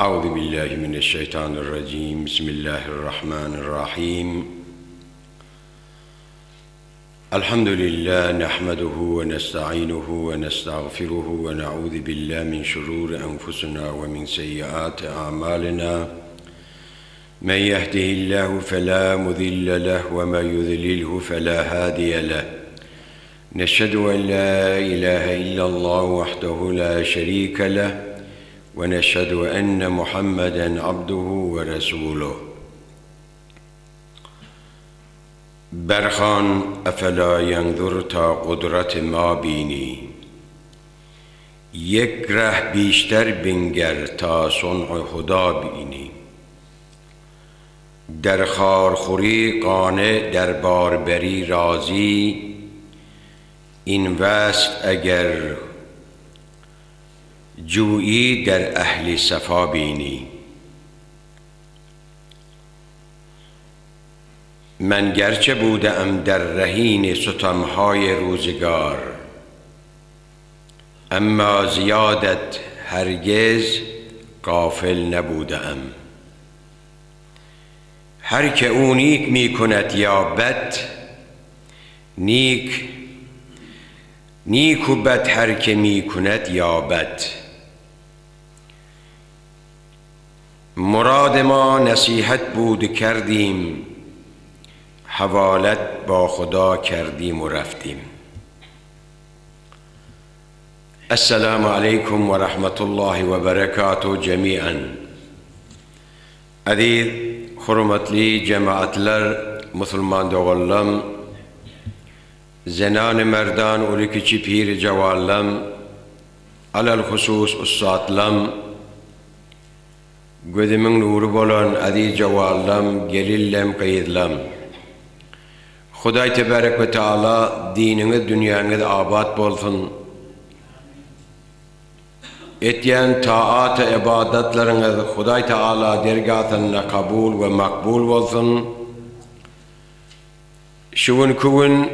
Euzu billahi mineşşeytanirracim. Bismillahirrahmanirrahim. Elhamdülillah nahmeduhu ve nestainuhu ve nestağfiruhu ve na'udzu billahi min şururi enfusina ve min seyyiati a'malina. Men yehdihillahu fela mudille lehu ve men yudlilhu fela hadiye lehu. Neşhedü en la ilahe illallah vahdehu la şerike lehu ve neşhedü enne Muhammeden abduhu ve resuluh. Berhan efela yanzur ta kudret ma bini. Yekreh bişter binger ta sun'u huda bini. در خارخوری قانع در باربری راضی این وصل اگر جویی در اهل صفا بینی. من گرچه بودم در رهین ستمهای روزگار، اما زیادت هرگز غافل نبودم. هر که او نیک می کند یا بد، نیک و بد هر که می کند یا بد. مراد ما نصیحت بود کردیم، حوالت با خدا کردیم و رفتیم. السلام علیکم و رحمت الله و برکاته جمیعا. عزیز hürmetli cemaatler, Müslüman doğallam, zenan merdan ulikiçi pir cevallam, alal husus ustaatlam, gözümün nuru bolan aziz cevallam, gelillem kayıdlam. Huday tebarek ve Teala dininiz, dünyanız abad bolsun. Etyen taat-ı ibadetleriniz Huday Teala dergâhında kabul ve makbul olsun. Şuvun kuvun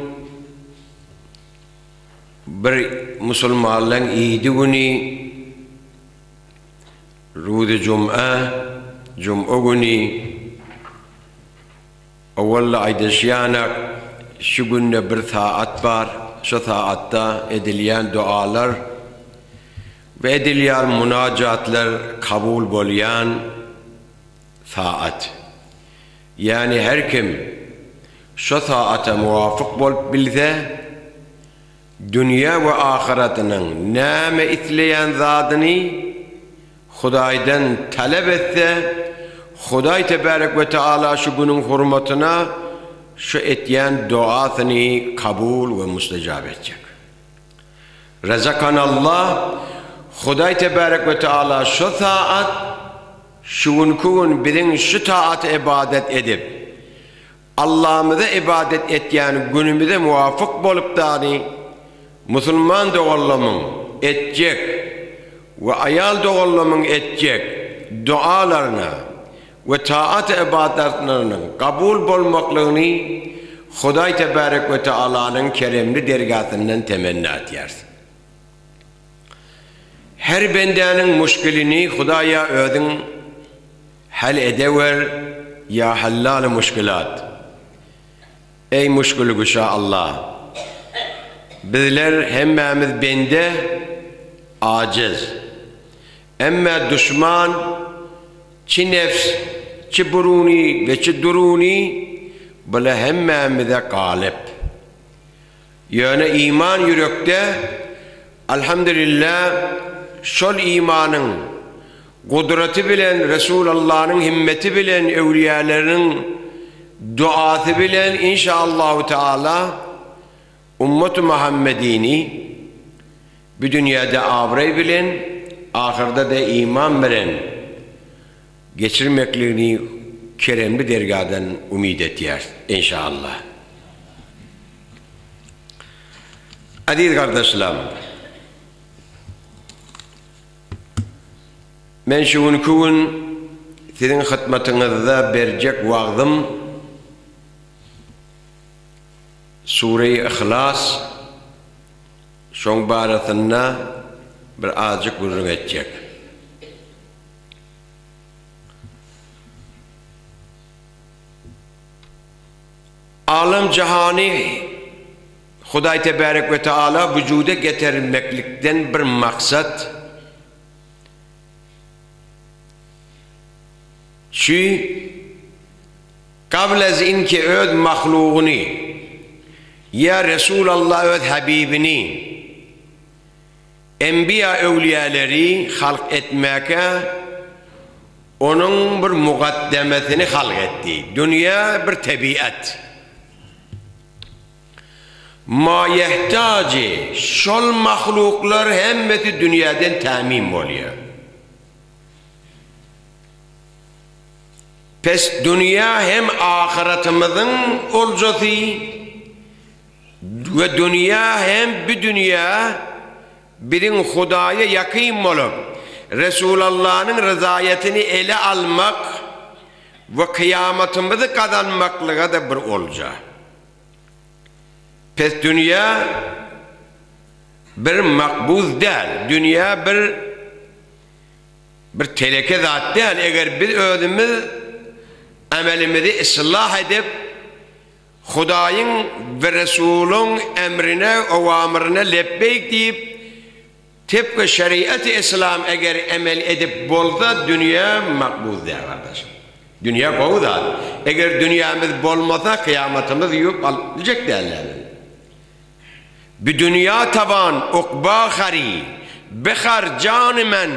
bir Müslümanların idi günü Rûd-i Cum'a günü evvela aydaşyanak şu günde bir saat var. Şu saatte edilen dualar ve edilen münacatlar kabul bolayan saat. Yani her kim şu saate muvafık bolup bilse, dünya ve ahiretinin näme isleyen zadını Hudaydan talep etse, Huday tebarek ve Teala şu günün hürmetine şu etyen duasını kabul ve müstecab edecek. Rezakanallah, Huday tebarek ve Teala şu saat şuun kuvun bizim şu taat ibadet edip Allah'ımıza ibadet etyen günümüze muvafık bolup dani Müslüman doğallamın edecek ve ayal doğallamın edecek dualarına ve taat ibadetlerinin kabul bolmaklığını Huday tebarek ve Teala'nın keremli dergâhından temenni ediyoruz. Her bendenin müşkilini Hudaya ödün hal edever ya hallal müşkilat. Ey müşkülü guşa Allah. Bizler hemmemiz bende aciz. Emme düşman çi nefs, çi buruni ve çi duruni bile hemmemize galip. Yani iman yürekte elhamdülillah şol imanın kudreti bilen, Resulullah'ın himmeti bilen, evliyaların duası bilen inşallah Teala ümmet-i Muhammedini bir dünyada avrey bilen, ahirde de iman veren geçirmekliğini keremli dergâhdan ümid ediyor inşallah. Aziz kardeşlerim, men şuun kuvun sizin hizmetinizde bercek vağdım Sure-i İhlas şoň barasynda bir azıcık gurrun etjek. alem cihani Huday Tebarek ve Teala vücuda getirilmeklikten bir maksat şu kabl inki öz mahluğunu ya Resulallah öz Habibini enbiya evliyaları halk etmeke onun bir mukaddemesini halk etti. Dünya bir tabiat. Ma yehtacı şol mahluklar hemmeti dünyadan temin oluyor. Pes dünya hem ahiretimizin olcası ve dünya hem bir dünya birin Hudaya yakın olup Resulullah'ın rızayetini ele almak ve kıyametimizi kazanmaklığa da bir olca. Pes dünya bir makbuz değil, dünya bir teleke zat değil. Eğer biz özümüz amelimizi ıslah edip Hudayın ve Resul'ün emrine, avamirine lebbeyk deyip tıpkı şeriat-ı İslam eğer emel edip bolsa dünya makbuz değil kardeşim. Dünya kovuzat. Eğer dünyamız bolmasa kıyametimiz yok alacak derler. Bir dünya taban ukba khari bekhar can men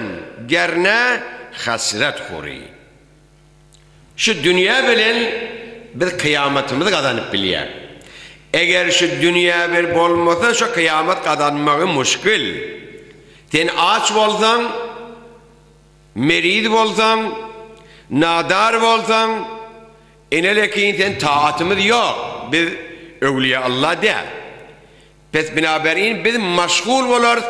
gerne hasret khuri. Şu dünya bilen biz kıyametimizi kazanıp biliyor. Eğer şu dünya bir bolmasa şu kıyamet kazanmağı müşkil. Sen aç bolsan, merid bolsan, nadar bolsan, inelekin sen taatımız yok. Biz evliya Allah değil. Pes binaberin biz meşgul oluruz.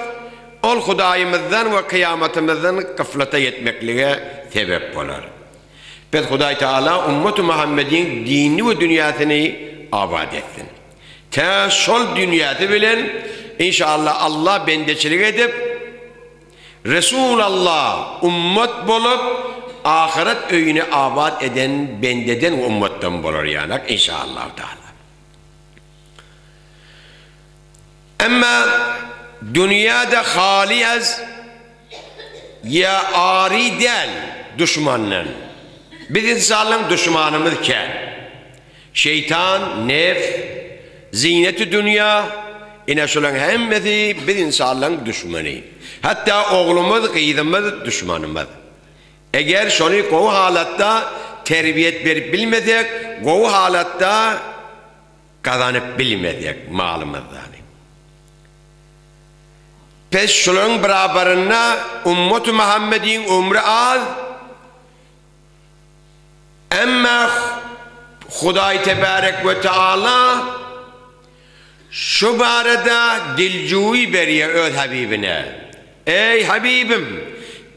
Ol Hudayımızdan ve kıyametimizden gaflete yetmekliğe sebep olur. Pes Huday Teala ümmet-i Muhammed'in dini ve dünyasını abad etsin. Ta şol dünyası bilen inşallah Allah bendeçilik edip Resulallah ümmet bulup ahiret öyünü abad eden bendeden ümmetten bulur yani inşallah Teala. Ama dünyada hali az ya ari değil düşmanlar. Biz insanların düşmanımız ki şeytan, nef, ziyneti dünya ine şulan hemmeti biz insanların düşmanı. Hatta oğlumuz, kızımız düşmanımız. Eğer şunu kovu halatta terbiyet verip bilmedik, kovu halatta kazanıp bilmedik malımızdan. Pes şunun beraberine ümmet-i Muhammed'in ömrü az ama Huday Tebarek ve Teala şu barada dilcuyu veriyor öz Habibine. Ey Habibim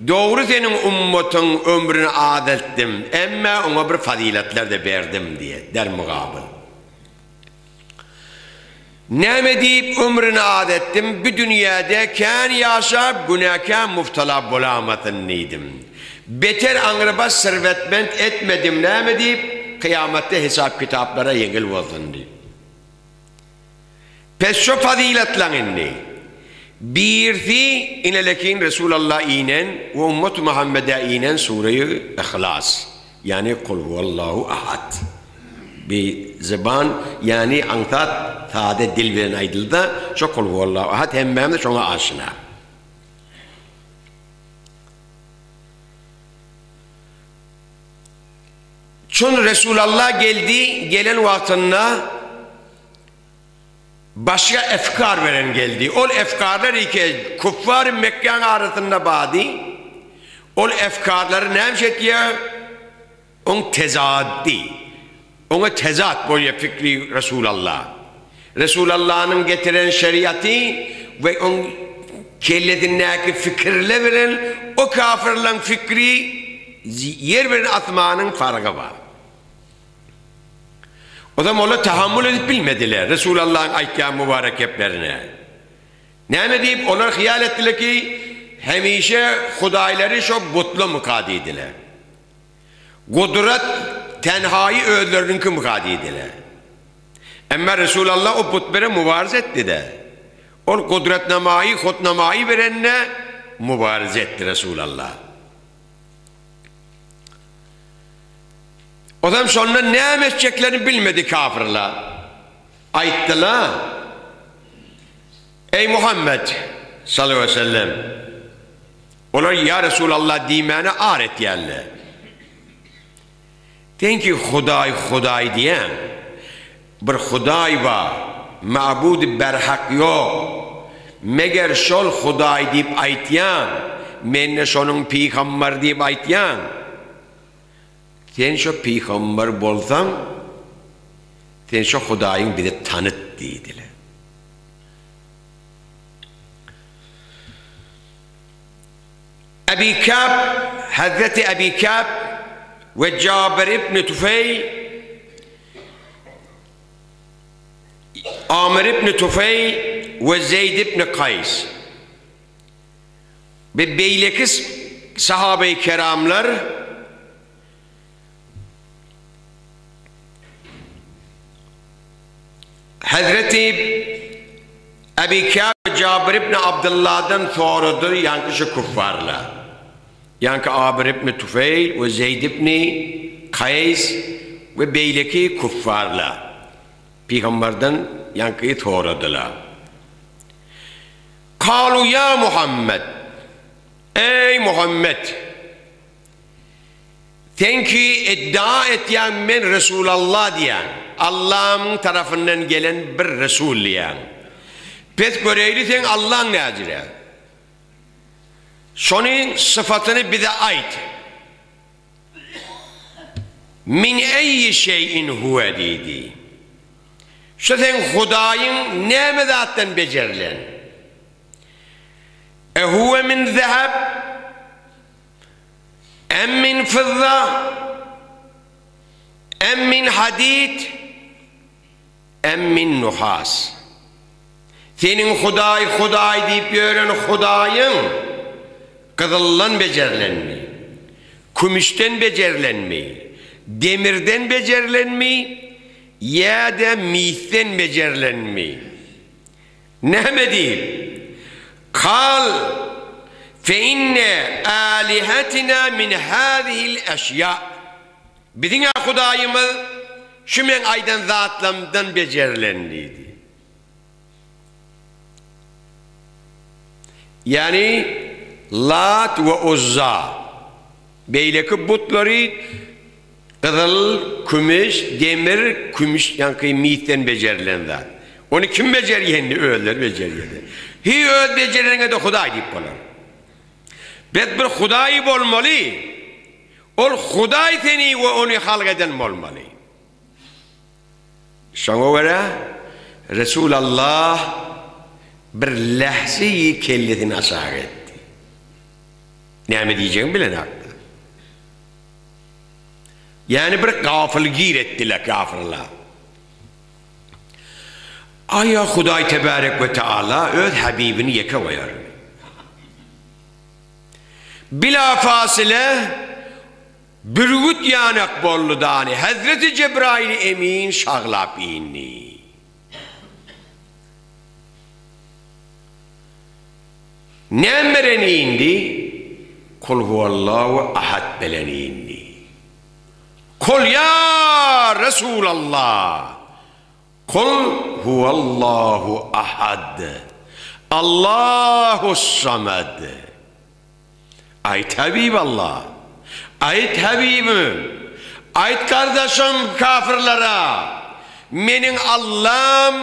doğru senin ümmetin ömrünü az ettim ama ona bir faziletler de verdim diye der mukabil. Ne deyip ömrünü ad ettim, bir dünyada kan yaşayıp günahkâ muftala bulamadın neydim. Beter angraba servetment etmedim ne deyip kıyamette hesap kitaplara yengil oldun deyip. Pes şu faziletlerin ne? Birisi inelekin Resulullah inen ve ümmet-i Muhammed'e inen Sure-i İhlas. Yani kul huvallahu ahad. Bir zaman yani antat sade dil bilen aydılda çok kul huvallahu ahad hem de şuna aşina. Çün Resulullah geldi, gelen vaktinde başka efkar veren geldi. Ol efkarlar ki kuffar Mekke'nin arasında badi. Ol efkarları neymiş etkiye? On tezaddi. Ona tezat boyu fikri Resulullah. Resulullah'ın getiren şeriatı ve on kelletindeki fikirle veren o kafirlerin fikri yer veren atmanın farkı var. O zaman onu tahammül edip bilmediler Resulullah'ın aykan mübarek heplerine. Ne deyip onlar hıyal ettiler ki hemişe hudayları çok butlu mukadiydiler. Kudret tenhayı öğütlerininki mukadiydiler. Ama Resulullah o putbere mübarez etti de. O kudretnamayı, hutnamayı verenle mübarez etti Resulullah. O zaman sonra ne emedeceklerini bilmedi kafirler. Ayettiler. Ey Muhammed sallallahu aleyhi ve sellem. Onlar ya Resulallah dimene aret yerle. Den ki Huday diyen. Bir Huday var. Ma'bud berhak yok. Meger şol Huday deyip aytyan. Menne şonun peygamber deyip aytyan. Sen şu peygamber bolsan, sen şu Hudayın bir de tanıt dediler. Ebi Kâb, Hazreti Ebi Kâb ve Cabir İbni Tufeyl, Amir İbni Tufeyl ve Zeyd İbni Kays ve beyleki sahabe-i keramlar Hazreti Ebi Kâb ve Cabir İbni Abdullah'dan sonradır yankı şu kuffarla. Yankı Amir İbni Tufeyl ve Zeyd İbni Kays ve beyleki kuffarla. Peygamberden yankıyı sonradılar. Kalu ya Muhammed. Ey Muhammed. Sen ki iddia etyen ben Resulallah diyen. Allah'ın tarafından gelen bir Resul diyen. Pes göreyli sen Allah'ın nazire. Şunun sıfatını bize ait. Min eyyi şeyin huve dedi. Şu sen Hudayın ne mezatten becerilen? Huve min zehab em min fızza em min hadid em min nuhas. Senin Huday deyip gören Hudayın kızıllan becerilen mi? Kümüşten becerilen mi? Demirden becerilen mi? Ya da misten becerilen mi? Ne değil? Kal fe inne alihatina min hâzihil eşya. Bizim Hudayımız şu men aydan zatlamdan becerilenliydi. Yani Lat ve Uzza beyleki butları kızıl, kümüş, demir, kümüş yani mitten becerilenler. Onu kim beceriyendi? Öğler beceriyendi. Hi öğl becerene de Huday deyip bana. Bet bir Huday olmalı. Ol Huday seni ve onu halk eden olmalı. Şuna göre Resulullah bir lahzeyi kelletini aşağı etti. Ne mi diyeceğim bilen haklı. Yani bir gafilgir ettiler kafirler. Aya Huday Tebarek ve Teala öz Habibini yeke koyar. Bila fasile bürgüt yanak bollu dani Hazreti Cebrail emin şaglap inni. Ne emreni indi? Kul huvallahu ahad beleni indi. Kul ya Resulallah. Kul huvallahu ahad. Allahu samed. Ayet Habiballah. Ayet Habibim. Ayet kardeşim kafirlere. Menin Allah'ım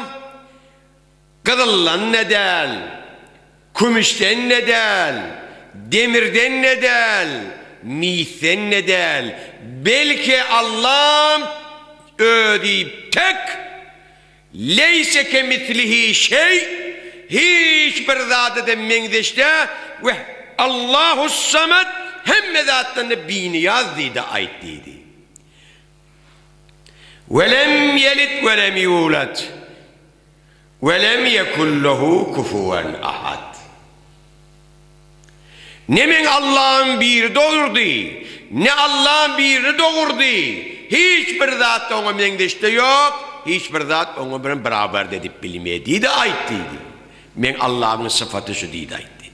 kızıllan ne del, kümüşten ne del, demirden ne del, misten ne del. Belki Allah'ım ödeyip tek leyse kemitlihi şey hiçbir zatı da mendeşte ve Allahu samet hem zattan da biniyaz dedi ayet dedi. Ve lem yelit ve lem yulat ve lem yekun lehu kufuven ahad. Ne men Allah'ın bir doğurdu, ne Allah'ın birini doğurdu. Hiçbir zat da ona mendeşte yok. hiçbir zat onu bilen beraber edip bilmeye deydi, ait deydi. Men Allah'ın sıfatı şu deydi, ait deydi.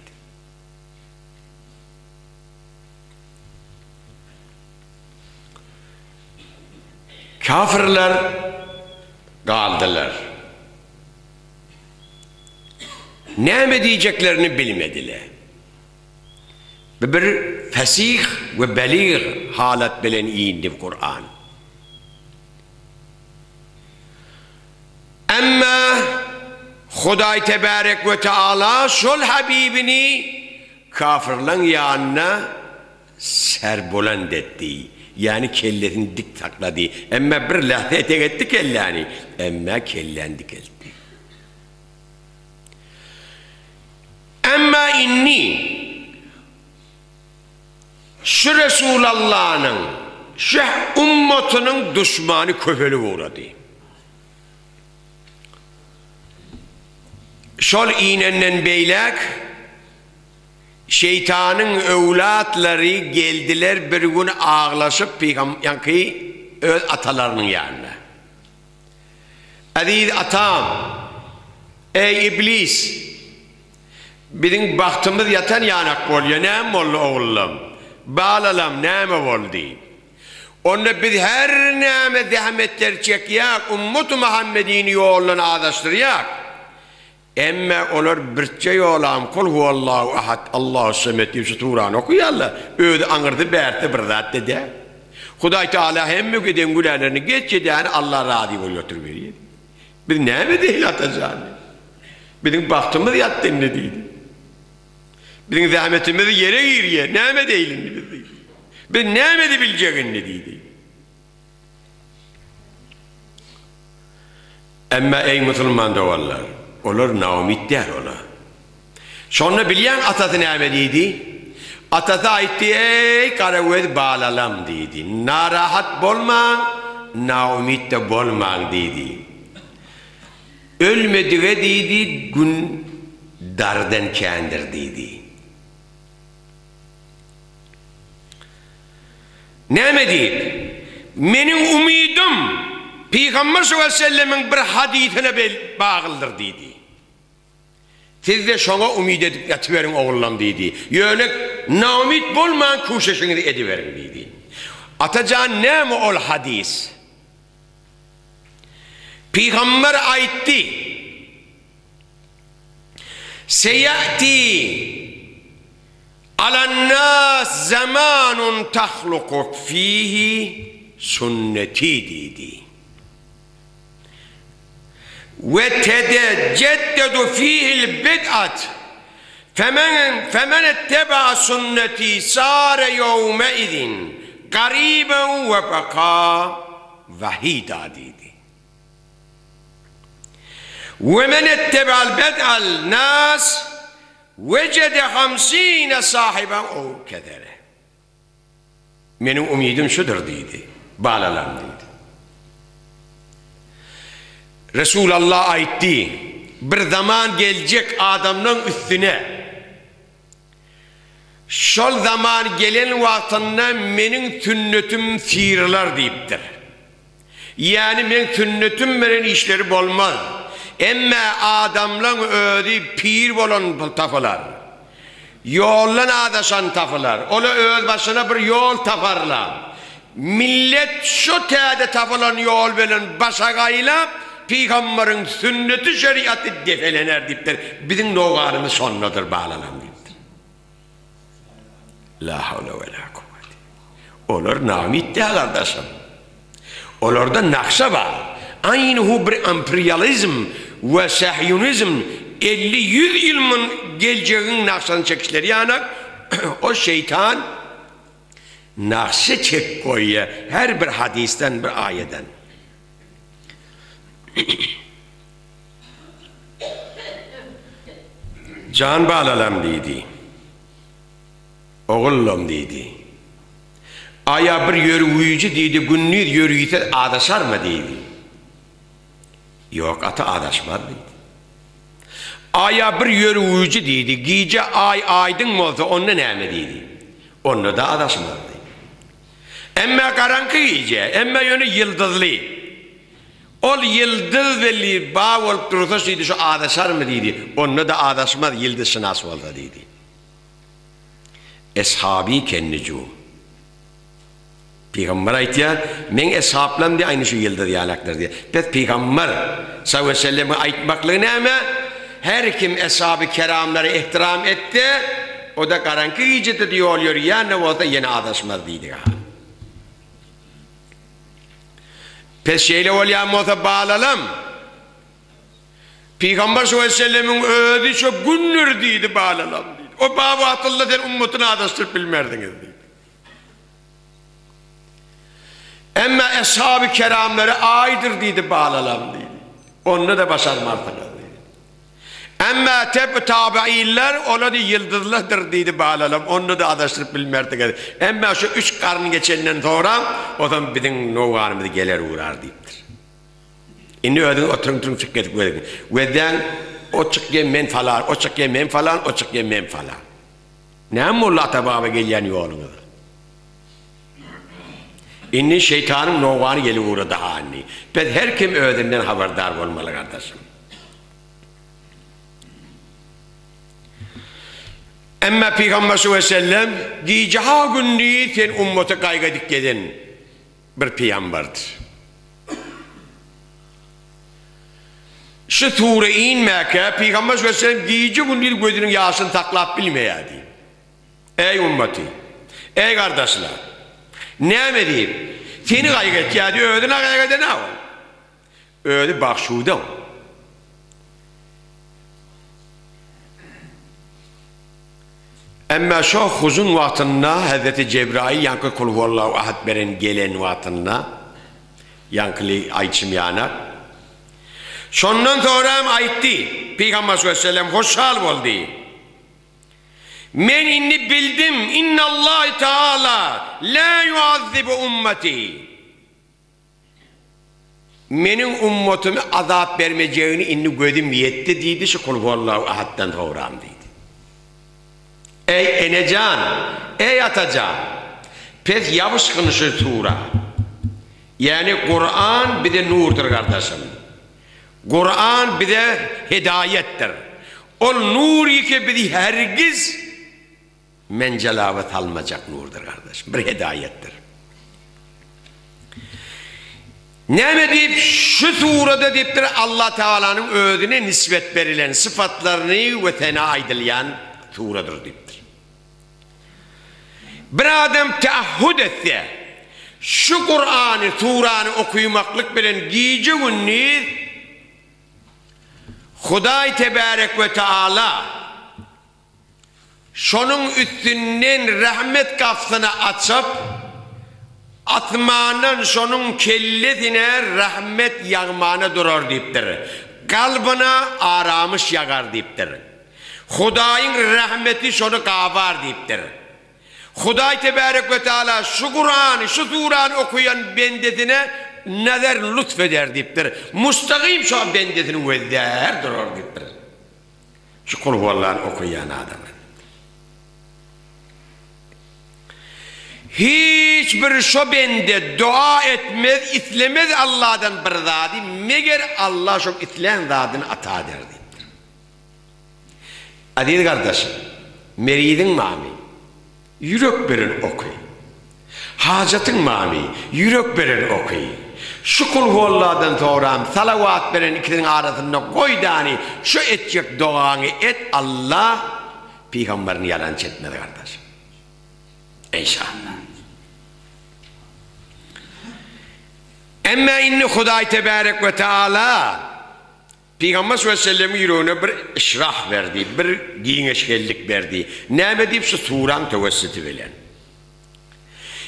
Kafirler kaldılar. Ne mi diyeceklerini bilmediler. Bir fesih ve belir halat bilen indi Kur'an. Ama Huday Tebarek ve Teala şol Habibini kafirlerin yanına serbuland etti. Yani kellerini dik takladı. Ama bir lahze etek etti kellani. Ama kellen dik etti. Ama inni şu Resulullah'ın, şu ümmetinin düşmanı köfeli uğradı. Şol iğnenden beylek, şeytanın evlatları geldiler bir gün ağlaşıp yankı öz atalarının yanına. Aziz atam, ey iblis, bizim baktığımız yatan yanak oluyor, ne mi oldu oğlum? Bağlalam ne mi oldu? Onu biz her neme zahmetler çekyak, Ummet-i Muhammed'in yolunu adaştıryak. Emme olur birçe yolam, kul huvallahu ahad, Allahu samet diye şu Turan'ı okuyarlar. Öyle anırdı, berti bir zat dedi. Huday Teala hem giden gülerlerini geççeden Allah razı oluyor veriyor. Biz ne mi değil atacağını? Bizim baktığımız yattın ne değil? Bizim zahmetimizi yere giriyor, ne mi değil? Biz ne mi de bileceğin ne değil? Ama ey Müslüman doğallar, olur naumit der ola. Sonra bilen atatı ne dedi? Atatı aitti ey karaved bağlalam dedi. Narahat bolman, naumit de bolman dedi. Ölmediğe dedi, gün darden kendir dedi. Ne mi dedi? Benim umidim Peygamber sallallahu aleyhi ve sellem'in bir hadisine bağlıdır dedi. Siz de şuna umid edip yatıverin oğullam dedi. Yöne naumit bolman kuşeşini ediverin dedi. Atacağın ne mi ol hadis? Peygamber aitti. Seyati alannas zamanun tahluku fihi sünneti dedi. Ve tedeceddedu fihil bid'at femen etteba sünneti sâre yevme idin gariben ve beka vahida dedi. Ve men etteba'al bed'al nas vecede 50 sahiben o kedere. Benim umidim şudur dedi. Bağlalam dedi. Resulullah aitti. Bir zaman gelecek adamın üstüne. Şol zaman gelen vaktinde benim sünnetim sihirler deyiptir. Yani ben sünnetim veren işleri olmaz. Emme adamların ödü pir olan tafılar. Yollan adaşan tafılar. Ola öz başına bir yol taparlar. Millet şu tede tafılan yol veren başa gayla Peygamberin sünneti şeriatı defelener deyiptir. Bizim noğarımız sonradır bağlanan deyiptir. La havle ve la kuvveti. Olur namit de kardeşim. Olur da nakşa var. Aynı bir emperyalizm ve sahyonizm 50-100 yılın geleceğin nakşanı çekişleri yani o şeytan nakşı çek koyuyor her bir hadisten bir ayeten. Can bağlalam dedi. Oğullum dedi. Aya bir yürüyücü dedi, günlük yürüyüte adaşar mı dedi. Yok ata adaşmaz dedi. Aya bir yürüyücü dedi, gece ay aydın mı olsa onunla ne mi dedi. Onunla da adaşmaz dedi. Emme karanlık gece, emme yönü yıldızlı. Ol yıldız veli bağ olup durursa dedi şu adaşar mı dedi. Onunla da adaşmaz yıldız şınas oldu dedi. Eshabi kennicu. Peygamber ayet ya, men eshablam diye aynı şu yıldız yalaklar diye. Pet Peygamber sallallahu aleyhi ve sellem'e aytmaklığına ama her kim eshab-ı keramları ihtiram etti, o da karanlık iyice diyor oluyor ya ne olsa yine adaşmaz dedi. Pes şeyle olayam olsa bağlalım. Peygamber sallallahu aleyhi ve sellem'in ödü çok gündür dedi bağlalım dedi. O babu atıllah den ummetine adaştırıp bilmerdiniz dedi. Ama eshab-ı keramları aydır dedi bağlalım dedi. Onu da başarmazdık dedi. Ama tabi'iller ona da yıldızlardır dedi bağlalım. Onu da adaştırıp bilmerdiniz dedi. Ama şu 3 karın geçenden sonra o zaman bizim novarımız gelir uğrar deyiptir. İnni ödün oturun çıkıp koyduk. Veden o çıkıya men falan, o çıkıya men falan, o çıkıya men falan. Ne mulla tababa gelen yolunu. İnni şeytanın novarı gelip uğradı hani. Ben her kim ödünden haberdar olmalı kardeşim. Ama Peygamber sallallahu aleyhi ve sellem diyeceği günlüğü sen ümmete kaygadık giden bir peygamberdir. Şu sure inmeke Peygamber sallallahu aleyhi ve sellem diyeceği günlüğü gözünün yaşını taklap bilmeyedi. Ey ümmeti, ey kardeşler, ne mi diyeyim? Seni kaygat ya diyor, ödüne kaygat ne var? Ödü bakşuda. Ama şu huzun vaktında Hazreti Cebrail yankı kul huvallahu ahad beren gelen vaktında yankılı ayçım yana. Sondan sonra aytti. Peygamber sallallahu aleyhi ve sellem hoşhal oldu. Men inni bildim innallahi teala la yuazzibu ummeti. Menin ummetime azap vermeyeceğini inni gördüm yetti dedi şu kul huvallahu ahaddan sonra dedi. Ey enecan, ey atacan, pes yavaş konuşur sura. Yani Kur'an bir de nurdur kardeşim. Kur'an bir de hidayettir. O nur ki bir de hergiz mencelavet almayacak nurdur kardeşim. Bir hidayettir. Ne deyip şu surada deyiptir Allah Teala'nın özüne nispet verilen sıfatlarını ve tena edilen suradır deyiptir. Bir adam teahhüd etse şu Kur'an'ı, Turan'ı okuymaklık bilen giyce günlüğü Huday Tebarek ve Teala şunun üstünden rahmet kapsını açıp atmanın şunun kellesine rahmet yağmana durur deyiptir. Kalbine aramış yağar deyiptir. Hudayın rahmeti şunu kavar deyiptir. Huday Tebarek ve Teala şu Kur'an'ı, şu Turan'ı okuyan bendesine neler lütfeder deyiptir. Mustakim şu an bendesini vezzer durur deyiptir. Şu kul huvallahu okuyan adamın. Hiçbir şu bende dua etmez, istemez Allah'tan bir zadi, meğer Allah şu islen zadını ata der deyiptir. Aziz kardeşim, meridin mami, yürek verin okuy. Hacatın mami, yürek verin okuy. Şu kul huvallahu sonra salavat veren ikisinin arasında koydani, şu edecek duanı et Allah, peygamberini yalancı etmedi kardeşim. İnşallah. Ama inni Huday Tebarek ve Teala Peygamber sallallahu aleyhi ve sellem'in yüreğine bir işrah verdi, bir giyineşkellik verdi. Ne deyip şu suran tevessütü bilen.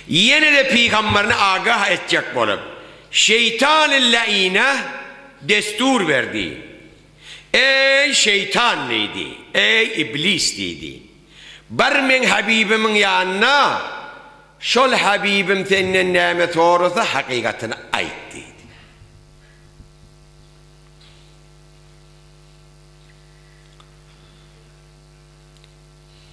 Yine de Peygamberine agah edecek olup şeytan-ı la'ine destur verdi. Ey şeytan neydi? Ey iblis neydi? Barmen Habibimin yanına şol Habibim senin nâmet orası hakikatini aitti.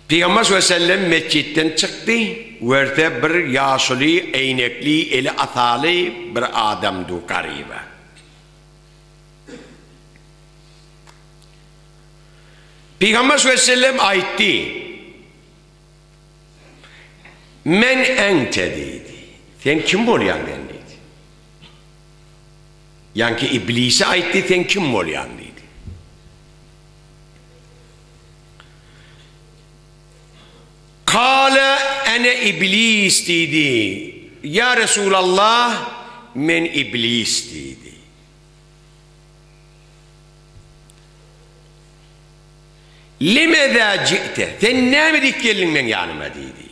Peygamber sallallahu aleyhi ve sellem mescitten çıktı. Verde bir yaşlı, eynekli, eli atalı bir adamdı garibe. Peygamber sallallahu aleyhi ve sellem aytti. Men ente dedi. Sen kim bolyan dedi. Yani iblise aytti, sen kim bolyan dedi. Kâle ene iblis dedi. Ya Resulallah, men iblis dedi. Limezâ ci'te. Sen ne mi dik geldin ben yanıma dedi.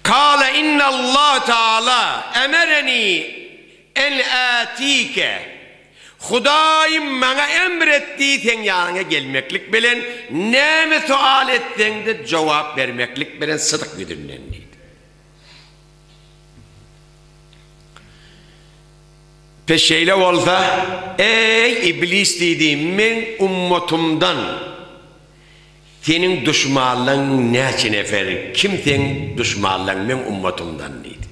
Kâle innallâh Teâlâ emereni en âtîke. Hudayım bana emretti sen yanına gelmeklik bilen, ne mi sual etsen de cevap vermeklik bilen sıdık güdürünen dedi. Peşeyle olsa, ey iblis dedi, men ummatumdan senin düşmanlığın ne için efendim? Kim senin düşmanlığın? Men ummatumdan dedi.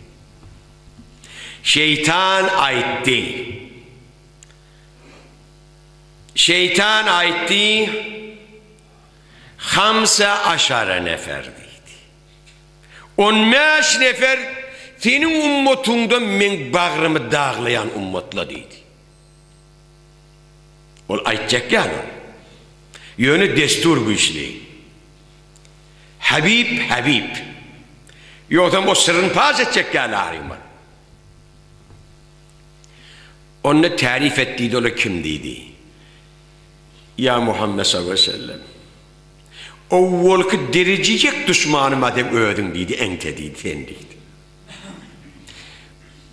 Şeytan aitti. Şeytan aitti. 15 nefer dedi. 15 nefer senin ummatundan men bağrımı dağlayan ummatla dedi. Ol aytacak yani. Yönü destur bu işleyin. Habib. Yoksa o sırrını paz edecek yani arayma. Onu tarif ettiği de o kim dedi? Ya Muhammed sallallahu aleyhi ve sellem. O volku derececek düşmanıma de ödün dedi, ente dedi, sen dedi.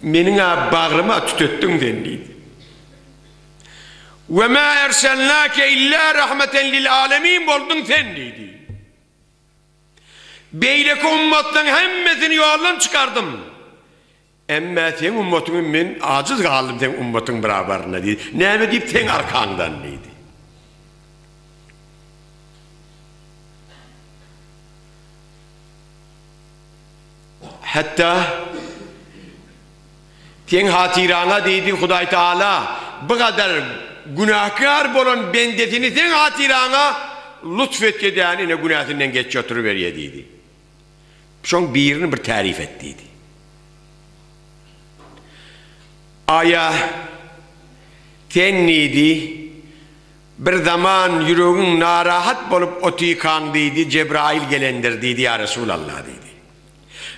Menin bağrıma tütöttün sen dedi. Ve ma erselnâke illâ rahmeten lil âlemîn boldun sen dedi. Beyleki ummatların hemmesini yoldan çıkardım. Emme sen ummatının men aciz kaldım sen ummatın beraberine dedi. Neyme deyip sen arkandan dedi. Hatta sen hatirana dedi Huday Teala bu kadar günahkar olan bendetini sen hatirana lütfet ki yani ne günahından geç oturuveriye dedi. Şun birini bir tarif ettiydi. Aya sen neydi? Bir zaman yüreğin narahat bolup otikan dedi, Cebrail gelendir dedi ya Resulallah dedi.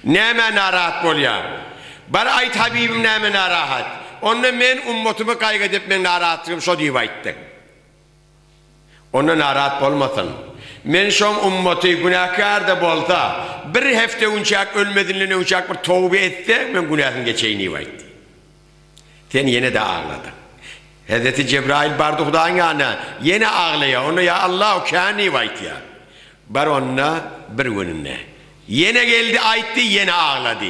Neme narahat bol ya? Bar ayt Habibim neme narahat? Onunla men ummatımı kaygıdep men narahatım so deyip ayttık. Onunla narahat bolmasın. Men şom ummatı günahkar da bolsa bir hafta uçak ölmedinliğine uçak bir tövbe etse men günahın geçeyini deyip ayttı. Sen yine de ağladın. Hazreti Cebrail bardı Hudayın yanına yine ağlıyor. Onu ya Allah o kâni vayt ya. Bar onunla bir gününe. Yine geldi aytti yine ağladı.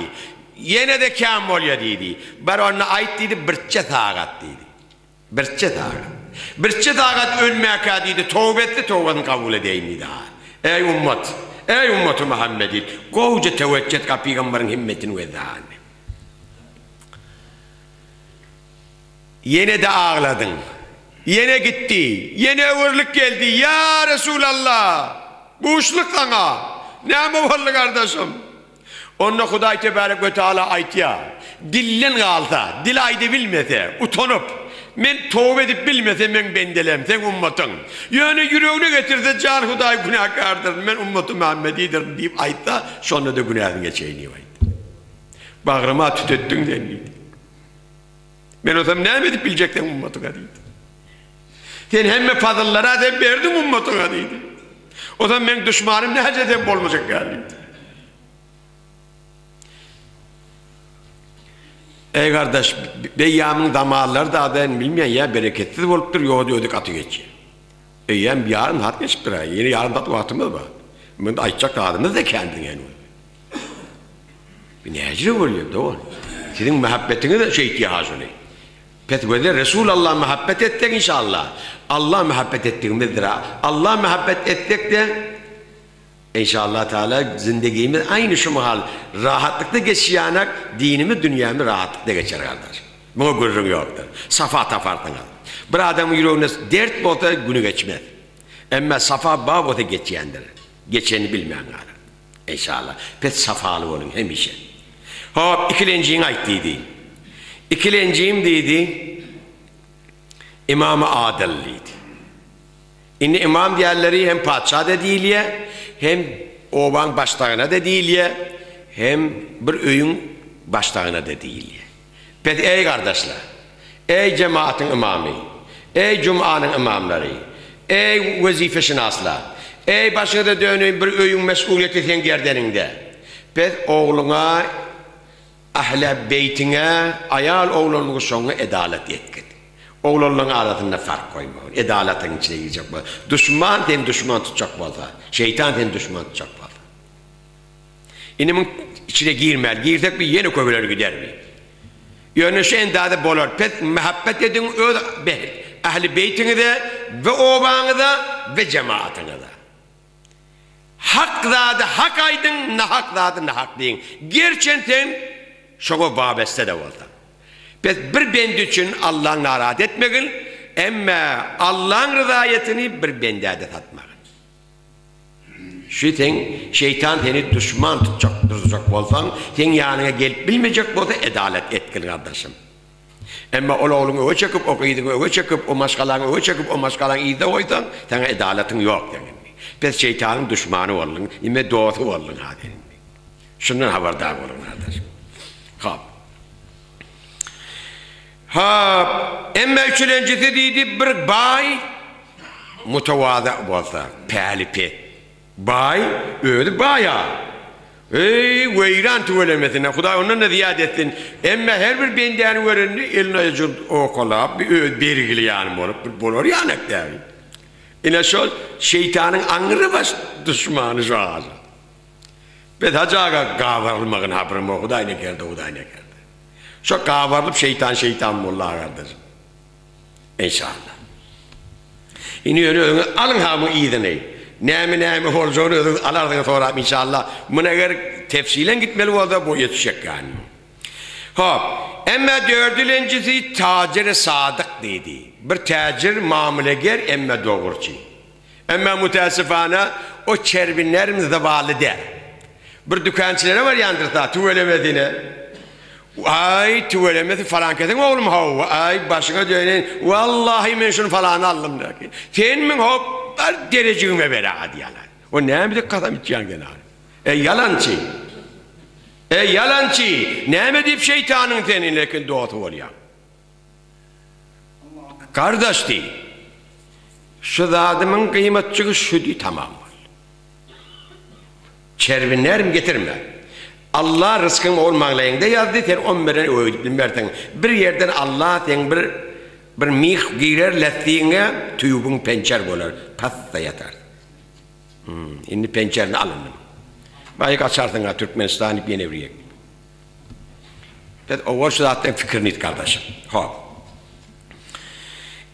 Yine de kâm oluyor dedi. Bar onunla ayt dedi birçe tağat dedi. Birçe tağat. Birçe tağat ölmeye dedi. Tövbe etti tövbeni kabul edeyim dedi. Ey ummat. Ey ummat-ı Muhammed'in. Kovuca teveccüh et Peygamberin himmetini ve zâni. Yine de ağladın. Yine gitti. Yine uğurluk geldi. Ya Resulallah. Bu uçluk sana. Ne mi oldu kardeşim? Onunla Huday Tebarek ve Teala ayet ya. Dillen kalsa, dil aydı bilmese, utanıp, men tövbe edip bilmese men bendelem, sen ummatın. Yani yüreğine getirse can Huday günahkardır, men ummat-ı Muhammedidir deyip ayet da, sonra da günahını geçeyini ayet. Bağrıma tütettün denliydi. Ben o zaman ne edip bilecektim ummatına deydi. Sen hemme fazıllara sen verdin ummatına deydi. O zaman ben düşmanım ne hacet olmayacak galiba. Ey kardeş, beyyamın damarları da ben bilmeyen ya bereketsiz oluptur, yoğdu ödük atı geçiyor. Eyyem yarın hat geçiptir ha, yeni yarın tatlı vaktimiz var. Ben de aytacak adımız da kendin yani. Bir necri oluyor da o. Senin muhabbetine de şey ihtiyacı oluyor. Peki böyle Resulullah muhabbet ettik inşallah. Allah muhabbet ettiğimizdir ha. Allah muhabbet ettik de İnşallah Teala zindegimiz aynı şu mahal rahatlıkta geçiyanak dinimiz dünyamız rahatlıkta geçer kardeş. Buna gururun yoktur. Safa tafartın al. Bir adamın yüreğine dert bolsa günü geçmez. Ama safa babota geçendir. Geçeni bilmeyen gari. İnşallah. Pet safalı olun hemişe. Hop ikilenciğin ayttıydı. İkilenciğim dedi. İmam-ı Adil'liydi. İnni imam diğerleri hem padişah da değil ya, hem oban başlarına da değil ya, hem bir öyün başlarına da değil ya. Peki ey kardeşler, ey cemaatin imamı, ey cumanın imamları, ey vazifeşinaslar, ey başına dönün bir öyün mesuliyeti sen gerdeninde. Peki oğluna, ahle beytine, ayal oğlunun sonuna edalet etkin. Oğlanların arasında fark koymayın. Edaletin içine girecek bu. Düşman hem düşman tutacak bu. Şeytan hem düşman tutacak bu. İnimin içine girmez. Girsek bir yeni köprüler gider mi? Yönüşü endade bolar. Pet muhabbet edin ahli beytini de ve obanı da ve cemaatini de. Hak zadı hak aydın, nahak zadı nahak deyin. Gerçekten şoku babeste de oldu. Bir bendi için Allah'ın narahat etmeyin, ama Allah'ın rızayetini bir bende adet atmayın. Şu sen şeytan seni düşman tutacak olsan, sen yanına gelip bilmeyecek olsa edalet etkin kardeşim. Ama oğlunu öyle çekip, o kıydını öyle çekip, o maşkalarını öyle çekip, o maşkalarını iyi de koysan, sana edaletin yok. Pes şeytanın düşmanı olun, yine doğru olun. Şundan haberdar olun kardeşim. Hop. Emme üçüncüsü dedi bir bay mutavada olsa, pehlipi. Bay, öyle baya. Ey, veyran tüvelemesine, Huday ondan da ziyade etsin. Emme her bir benden verendi, eline yüzün okulap, bir öyle bergili yanım olup, bir bolor yanak der. Yine şu şeytanın anırı baş düşmanı şu ağzı. Ben hacaga kavarılmağın haberim o, Huday ne geldi, Huday ne geldi. Şu kavarılıp şeytan mulla kardeşim. İnşallah. Yine yönü alın hamı iyidini. Nemi olacağını alardın sonra inşallah. Buna göre tefsilen gitmeli oldu bu yetişecek yani. Hop. Emme dördüncüsü tacir-i sadık dedi. Bir tacir mamuleger emme doğurçu. Emme müteessifane o çerbinlerin zevalı der. Bir dükkançılara var yandırsa tüvelemediğine. Ay tüvelemedi falan kesin oğlum hav. Ay başına dönen. Vallahi ben şunu falan aldım der ki. Sen min hop derecime beri hadi yalan. O ne mi de kadam içeceğin gene abi. Yalancı. Yalancı. Ne mi deyip şeytanın seninle doğatu oluyor. Kardeş değil. Şu zadımın kıymetçisi şu değil tamam. Çervinlerim getirme. Allah rızkın olmaklayında yazdı sen 11'den öğütün versen. Bir yerden Allah sen bir mih girer lettiğine tüyubun pençer olur. Pasta yatar. Şimdi pençerini alındım. Bayık açarsın ha Türkmenistan'ı bir nevriye. O var şu zaten fikrini it kardeşim. Hop.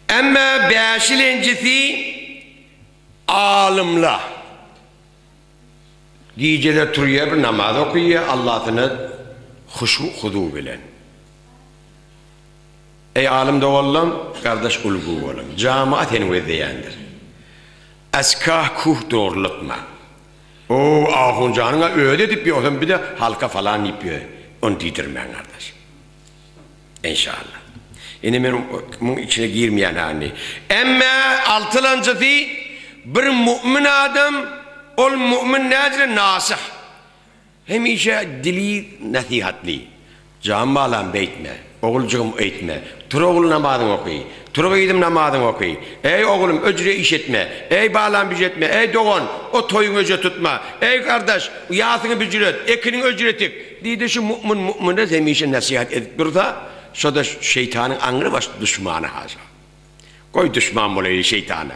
Ama beşincisi alimla. Geceler duruyor bir namaz okuyor Allah'ını hudu bilen. Ey alim de oğlum, kardeş ulgu oğlum. Cemaat enveziyendir. Eskah kuh doğrultma. O ahuncanına öyle deyip bir bir de halka falan yapıyor. Onu didirmeyen kardeş. İnşallah. Yine benim içine girmeyen hani. Ama altıncısı bir mümin adam ol mümin nedir? Nasih. Hemişe dili nasihatli. Camalan beytme. Oğulcuğum etme. Tur oğul namazını okuy. Tur gidim namazını okuy. Ey oğlum öcre iş etme. Ey bağlan bücret etme. Ey doğan o toyun öcre tutma. Ey kardeş yasını bücret. Ekinin öcretik. Dedi şu müminler hemişe nasihat edip durda. Şu da şeytanın anırı baş düşmanı hazır. Koy düşman bulayı şeytana.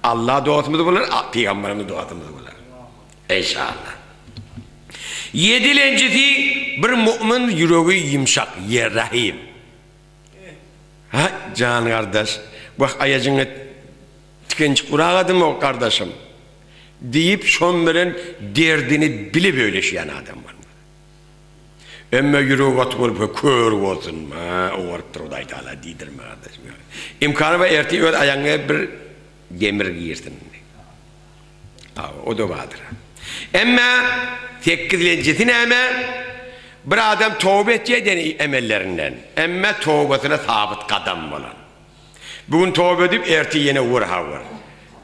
Allah doğatımızı bulur. Peygamberimiz doğatımızı bulur. İnşallah. Yedincisi bir mümin yüreği yumuşak, rahim. Ha can kardeş, bak ayacını tıkınç kurağadım o kardeşim. Deyip şonların derdini bile böyle şeyen adam var. Ama yüreği atmır, kör olsun. O varıptır o da aytala değdirme kardeşim. İmkanı ve ertiği ayağına bir demir giyirsin. O da vardır. Ama tekkizlencesine ama bir adam tövbe edeceği emellerinden. Ama tövbesine sabit kadam olan. Bugün tövbe edip erti yine vur.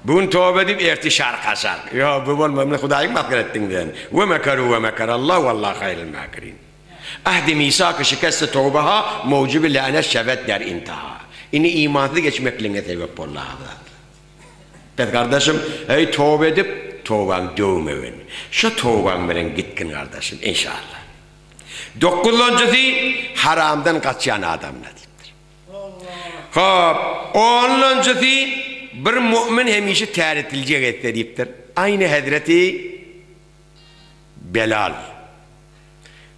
Bugün tövbe edip erti şarkı. Ya bu olmamla Hudayım makar ettin den. Ve mekaru ve mekarallah vallahu hayril makirin. Ahdi misak-ı şikayetse tövbeha mevcubi lâne şevet der intaha. İni imanlı geçmekliğine sebep Allah'a. Bet kardeşim, hey tövbe edip tövben dövmevin. Şu tövben veren gitkin kardeşim inşallah. 9'uncası haramdan kaçan adam nedir? Hop, 10'uncası bir mümin hemişe teretilecek ettiriptir. Aynı Hazreti Belal.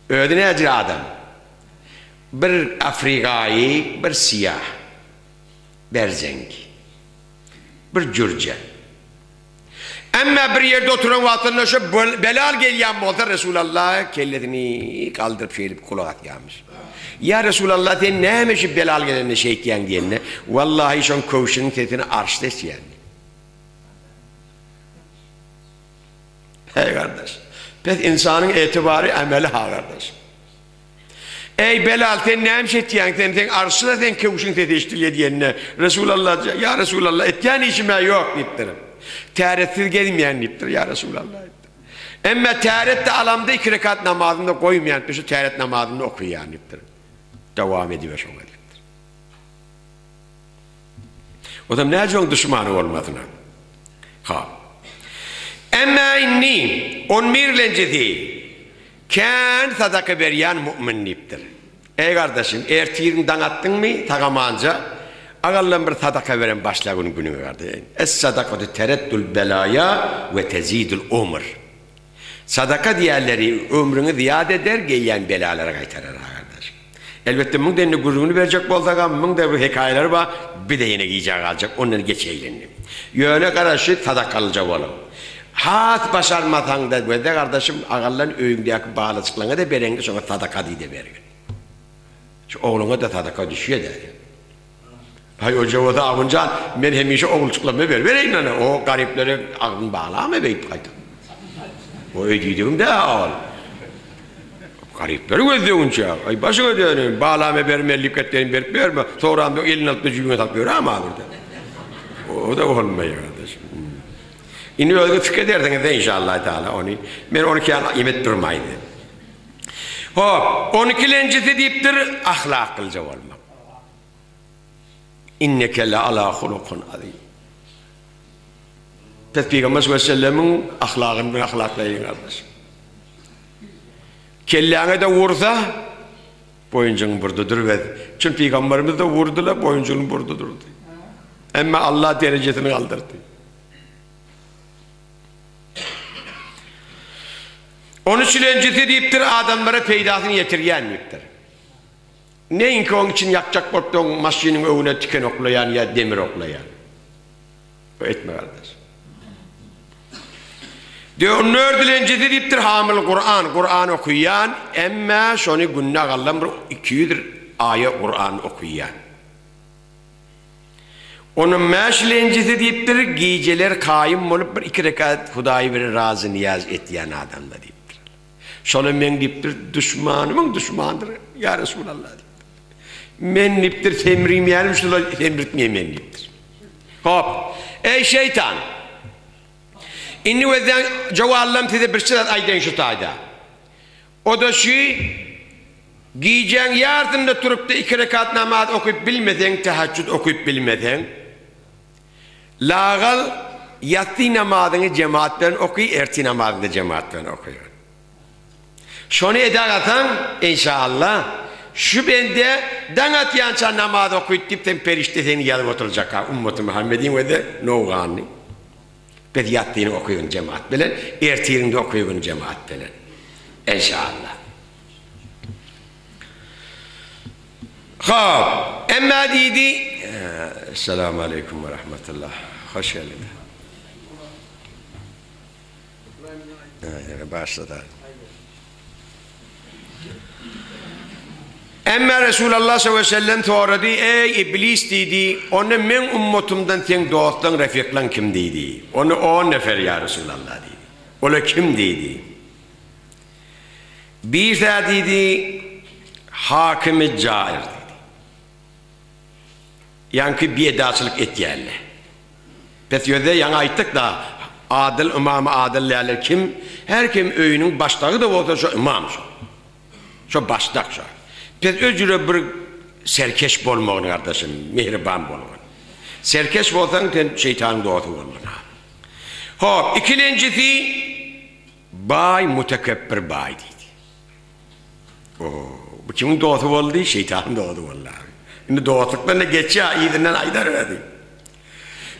Ödüne ecir adam. Bir Afrika'yı, bir siyah, berzengi, bir cürce. Ama bir yerde oturan vatandaşı Belal geliyen bolda Resulullah kelletini kaldırıp şeylip kulak atyamış. Ya Resulullah sen ne hemişi Belal gelenine şey diyen diyene, vallahi şun kovşunun sesini arşta isteyen. Hey kardeş, pek insanın itibarı ameli ha kardeş. Ey Belal sen ne hemişi diyen, sen arşta sen kovşunun sesini iştiriye diyene, Resulullah ya Resulullah etken işime yok deyiptirim. Teretsiz gelmeyen deyiptir ya Resulallah. Ama terette alamda 2 rekat namazında koymayan şu teret namazında okuyan deyiptir. Devam ediyor şuna deyiptir. O da ne çok düşmanı olmadığına. Ha. Ama inni 11. değil. Kan sadaka veriyen mümin deyiptir. Ey kardeşim ertiğini danattın mı takamanca ağallan bir sadaka veren başlağın günü vardı. Es-sadakatü tereddül belaya ve tezidül umr. Sadaka diğerleri ömrünü ziyade eder, gelen belalara kaytarır kardeş. Elbette bunun denli gururunu verecek olsak ama bunun da bu hikayeler var, bir de yine giyecek alacak, onları geç eğlendim. Yöne karşı sadakalıca olalım. Hat başarmadan da böyle kardeşim ağallan öğündeki bağlılıklarına da berenge sonra sadaka diye de verir. Şu oğluna da sadaka düşüyor der. Hay hoca o da ağıncan ben hemişe oğulçuklarımı vereyim lan o gariplere ağın bağlama beyip kaydı. O ödeydiğim de ağal. Garipleri ödeyince ay başına ödeyim bağlama vermelik ettiğini verip verme sonra da elin altında cübüne takıyor ama burada. O da olmuyor kardeşim. İni öyle fikir ederseniz de inşallah Teala onu ben 12 an yemet durmaydı. Hop 12'lencisi deyiptir ahlak kılca olmak. İnneke la ala hulukun azim. Peygamber sallallahu aleyhi ve sellem'in ahlakını ahlaklayın kardeşim. Kellene de vursa boyuncun buradadır ve çünkü Peygamberimiz de vurdular boyuncunun burada durdu. Ama Allah derecesini kaldırdı. Onun için öncesi deyiptir adamlara peydasını yetirgen deyiptir. Neyin ki onun için yakacak bortluğun maşinin önüne tüken oklayan ya demir oklayan. O etme kardeş. Diyor nördülencesi deyiptir hamil Kur'an okuyan ama şunu gününe kallan bir 200 ayet Kur'an okuyan. Onun meşlencesi deyiptir geceler kaim olup bir 2 rekat Hudayı bir razı niyaz ettiyen adamla deyiptir. Şöyle ben deyiptir düşmanımın düşmandır ya Resulallah deyiptir. Men deyiptir temrim yerim şöyle temritmeyeyim men deyiptir. Hop ey şeytan inni vezden cevallam size bir şeyler aydan şu tayda. O da şu giyeceğin yardımda durup da 2 rekat namaz okuyup bilmeden teheccüd okuyup bilmeden lağal yatsı namazını cemaatten okuyor, erti namazını cemaatten okuyor. Şunu edersen inşallah şu bende danat yança namaz okuyup deyip perişte seni gelip oturacak ha ümmeti Muhammedin ve de noğanlı. Bir yattığını okuyun cemaat bilen, ertiğini de okuyun cemaat bilen. İnşallah. Hop, emma dedi. Esselamu aleyküm ve rahmetullah. Hoş geldin. Başladı. Emme Resulullah sallallahu aleyhi ve sellem soradı, ey iblis dedi, onu men ummatumdan sen dostun, refiklan kim dedi? Onu 10 nefer ya Resulullah dedi. Ola kim dedi? Bir de dedi, Hakim-i Cair dedi. Yankı bir edasılık et yerle. Pes yöde yana ayttık da, adil, imam-ı adillerler kim? Her kim öyünün başlığı da olsa şu imam şu. Şu başlık şu. Pes özüre bir serkeş bolmağın kardeşim, mehriban bolmağın. Serkeş bolsan sen şeytanın doğası olmağın. Hop, ikincisi, bay mutekebbir bay dedi. Bu kimin doğası oldu? Şeytanın doğası oldu. Şimdi doğaslıklarına geçiyor, iyidinden aydar öyle.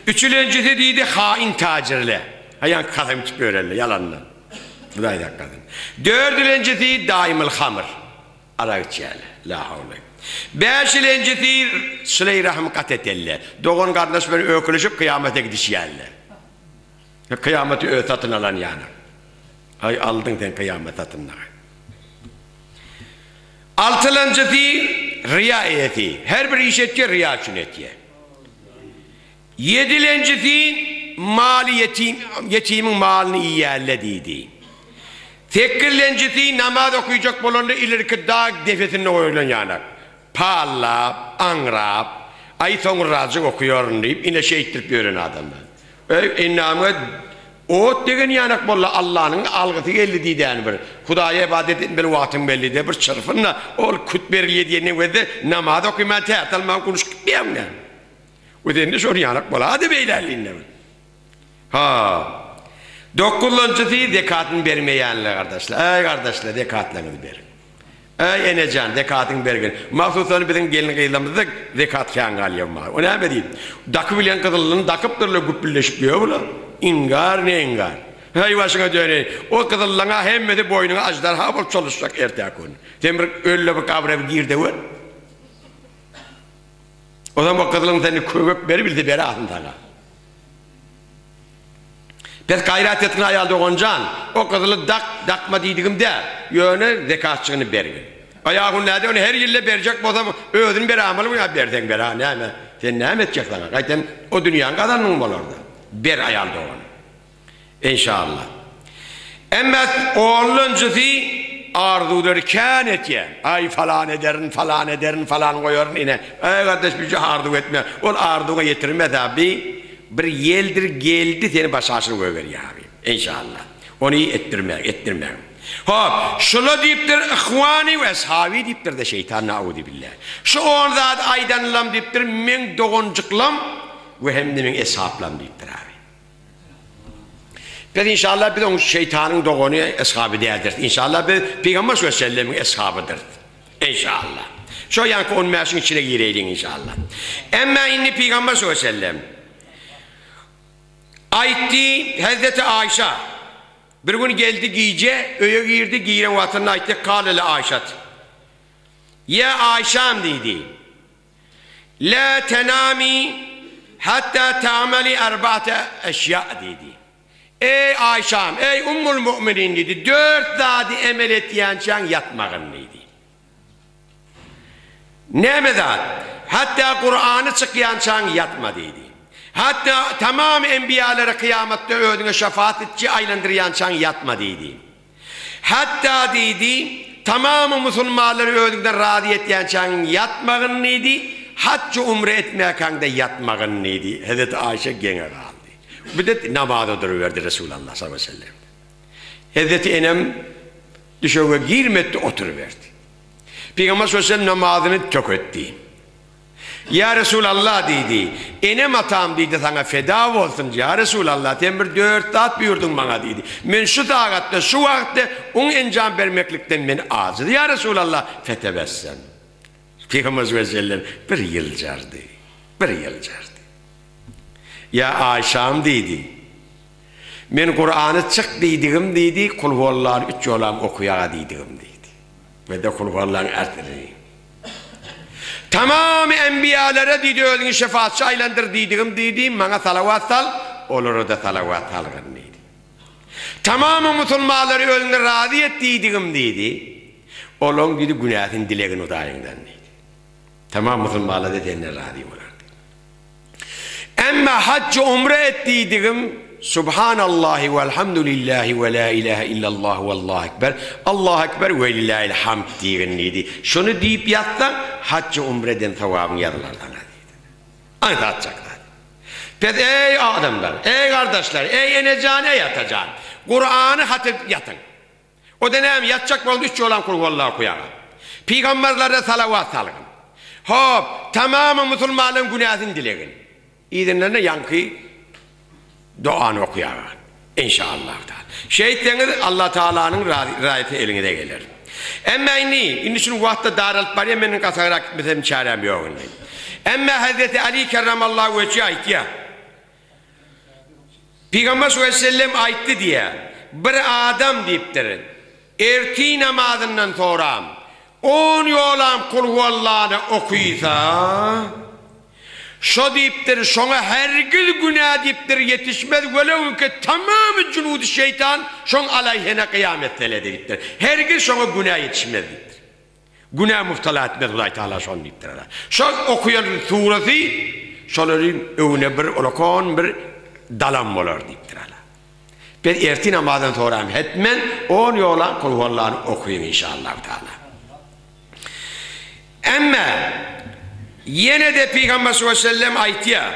Üçüncüsü dedi, hain tacirle. Hayan kadın böyle, yalanla. Bu da aydak kadın. Dördüncüsü, daimil hamır. Arayıcıyla, la havle. Beşincüsü, sıla-i rahim kat etelle. Doğun kardeş beni ökülüşüp kıyamete gidişiyelle. Kıyameti öğütatın alan yani. Ay aldın sen kıyamet atınla. Altıncısı, riya eti. Her bir iş etki riya için etiye. Yedincisi, mali yetimin malını iyi elledi. Sekizincisi, namaz okuyacak bulundu ileriki dağ defesine koyulan yanak. Palla, angrap, ay sonu razı okuyorum deyip yine şey ettirip yören adamlar. İnnamı o degen yanak bolla Allah'ın algısı geldi diyden bir. Hudaya ibadet etmeli vaktin belli de bir çırfınla ol kutberliye diyene ve de namaz okuyman tertalman konuşup diyem ne. O denge şor yanak bolla hadi beylerliğinde mi? Ha. Dokuzuncusu zekatını vermeyenler kardeşler. Ey kardeşler zekatlarını verin. Ey enecan zekatını verin. Mahsuslarını bizim gelin kıyılamızda zekat kângâliyem var. O ne diyeyim? Dakı bilen kızılının dakıp durla güppilleşip diyor bu lan. İngar ne ingar. Hey başına döneyim. O kızılına hemmeti boynuna ajdarha bol çalışacak erteye konu. Demir öyle bir kavra bir girdi var. O zaman o kızılın seni kövüp beri bildi beri altında. Pes gayret etkin ayalda oncan. O kızılı dakma dediğim de yöne zekatçığını verin. Ayağın nerede onu her yille verecek o zaman ödün beri amalı mı ya verden beri ha ne mi? Sen ne mi edecek sana? Gayten o dünyanın kadar mı var orada? Bir ayalda onu. İnşallah. Ama oğluncusu arzudur kânetiye. Ay falan ederin falan koyarın yine. Ay kardeş bir şey arzu etme. O arzuya getirmez abi. Bir yeldir geldi seni başarısını koyuveriyor abi. İnşallah. Onu ettirmem. Hop, şunu deyiptir, ihvani ve eshabi deyiptir de şeytan na'udu billah. Şu onda aydanlam deyiptir, men doğuncuklam ve hem de men eshablam deyiptir abi. Peki inşallah bir de onun şeytanın doğunu eshabı değildir. İnşallah bir Peygamber sallallahu aleyhi ve sellem'in eshabıdır. İnşallah. Şu yankı onun meşin içine gireydin inşallah. Ama inni Peygamber sallallahu aleyhi ve sellem aytti Hazreti Ayşe bir gün geldi giyce öye girdi giyiren vatanına aytti kâlele Ayşet ya Ayşem dedi la tenami hatta ta'meli erba'te eşya dedi ey Ayşem ey ummul müminin dedi 4 zadi emel ettiyen çan yatmağın dedi ne medat hatta Kur'an'ı çıkayan çan yatma dedi hatta tamam enbiyaları kıyamette ödüne şefaat etçi aylandırayan çan yatma dedi. Hatta dedi tamamı Müslümanları ödünden razı ettiyen çan yatmağın neydi? Haccı umre etmeye kan da yatmağın neydi? Hazreti Ayşe gene kaldı. Bir de namazda duruverdi Resulullah sallallahu aleyhi ve sellem. Hazreti Enem düşöve girmedi oturuverdi. Peygamber sallallahu aleyhi ve sellem namazını çok etti. Ya Resulallah dedi, enem atam dedi sana feda olsun ya Resulallah, sen bir 4 saat buyurdun bana dedi. Men şu tağatta, şu vakitte onun encam vermeklikten beni ağzıdı. Ya Resulallah, fetebessem. Peygamber sallallahu aleyhi ve sellem bir yılcardı. Ya Ayşam dedi, men Kur'an'ı çık dediğim dedi, kulhuallahu 3 yolam okuyağa dediğim dedi. Ve de kulhuallahu ertiri. Tamam enbiyalara dedi ödünü şefaatçi aylandır dediğim bana salavat sal olur da salavat salgın dedi. Tamamı Müslümanları ödünü razı et dediğim dedi. Olan gidi günahın dileğin odayından neydi. Tamam Müslümanlar dediğine radyo olardı. Ama haccı umre ettiydim. Subhanallahi velhamdülillahi ve la ilahe illallah ve Allahu ekber. Allahu ekber ve lillahil hamd diyeniydi. Şunu deyip yatsan haccı umreden sevabın yazılardan. Anlatacaklar. Peki ey adamlar, ey kardeşler, ey eneceğin, ey yatacağın. Kur'an'ı hatip yatın. O dönem yatacak olan 3 olan kul vallahi okuyalım. Peygamberlere salavat salın. Hop, tamamı Müslümanların günahını dileyin. İdinlerine yankı duanı okuyalım. İnşallah. Şehitleriniz Allah Teala'nın rahmeti eline gelir. Ama inni şunu vakti daralt bari benim kasarak bizim çarem yok. Ama Hazreti Ali kerramallahu vecihâ aytti ya. Peygamber sallallahu aleyhi ve sellem aytti diye bir adam deyiptirin. Erti namazından sonra 10 yolan kul huvallahu okuysa şu deyiptir, şuna hergil günah deyiptir yetişmez velev ki tamamı cunudu şeytan şun aleyhine kıyamet tele deyiptir. Hergil şuna günah yetişmez deyiptir. Günah muftala etmez Allah Teala şun deyiptir. Şu okuyan suresi şunların önüne bir olakon bir dalam olur deyiptir. Ben erti namazdan sonra etmen 10 yolan kul huvallahu okuyun inşallah Teala. Ama yine de Peygamber sallallahu aleyhi ve sellem aytti ya,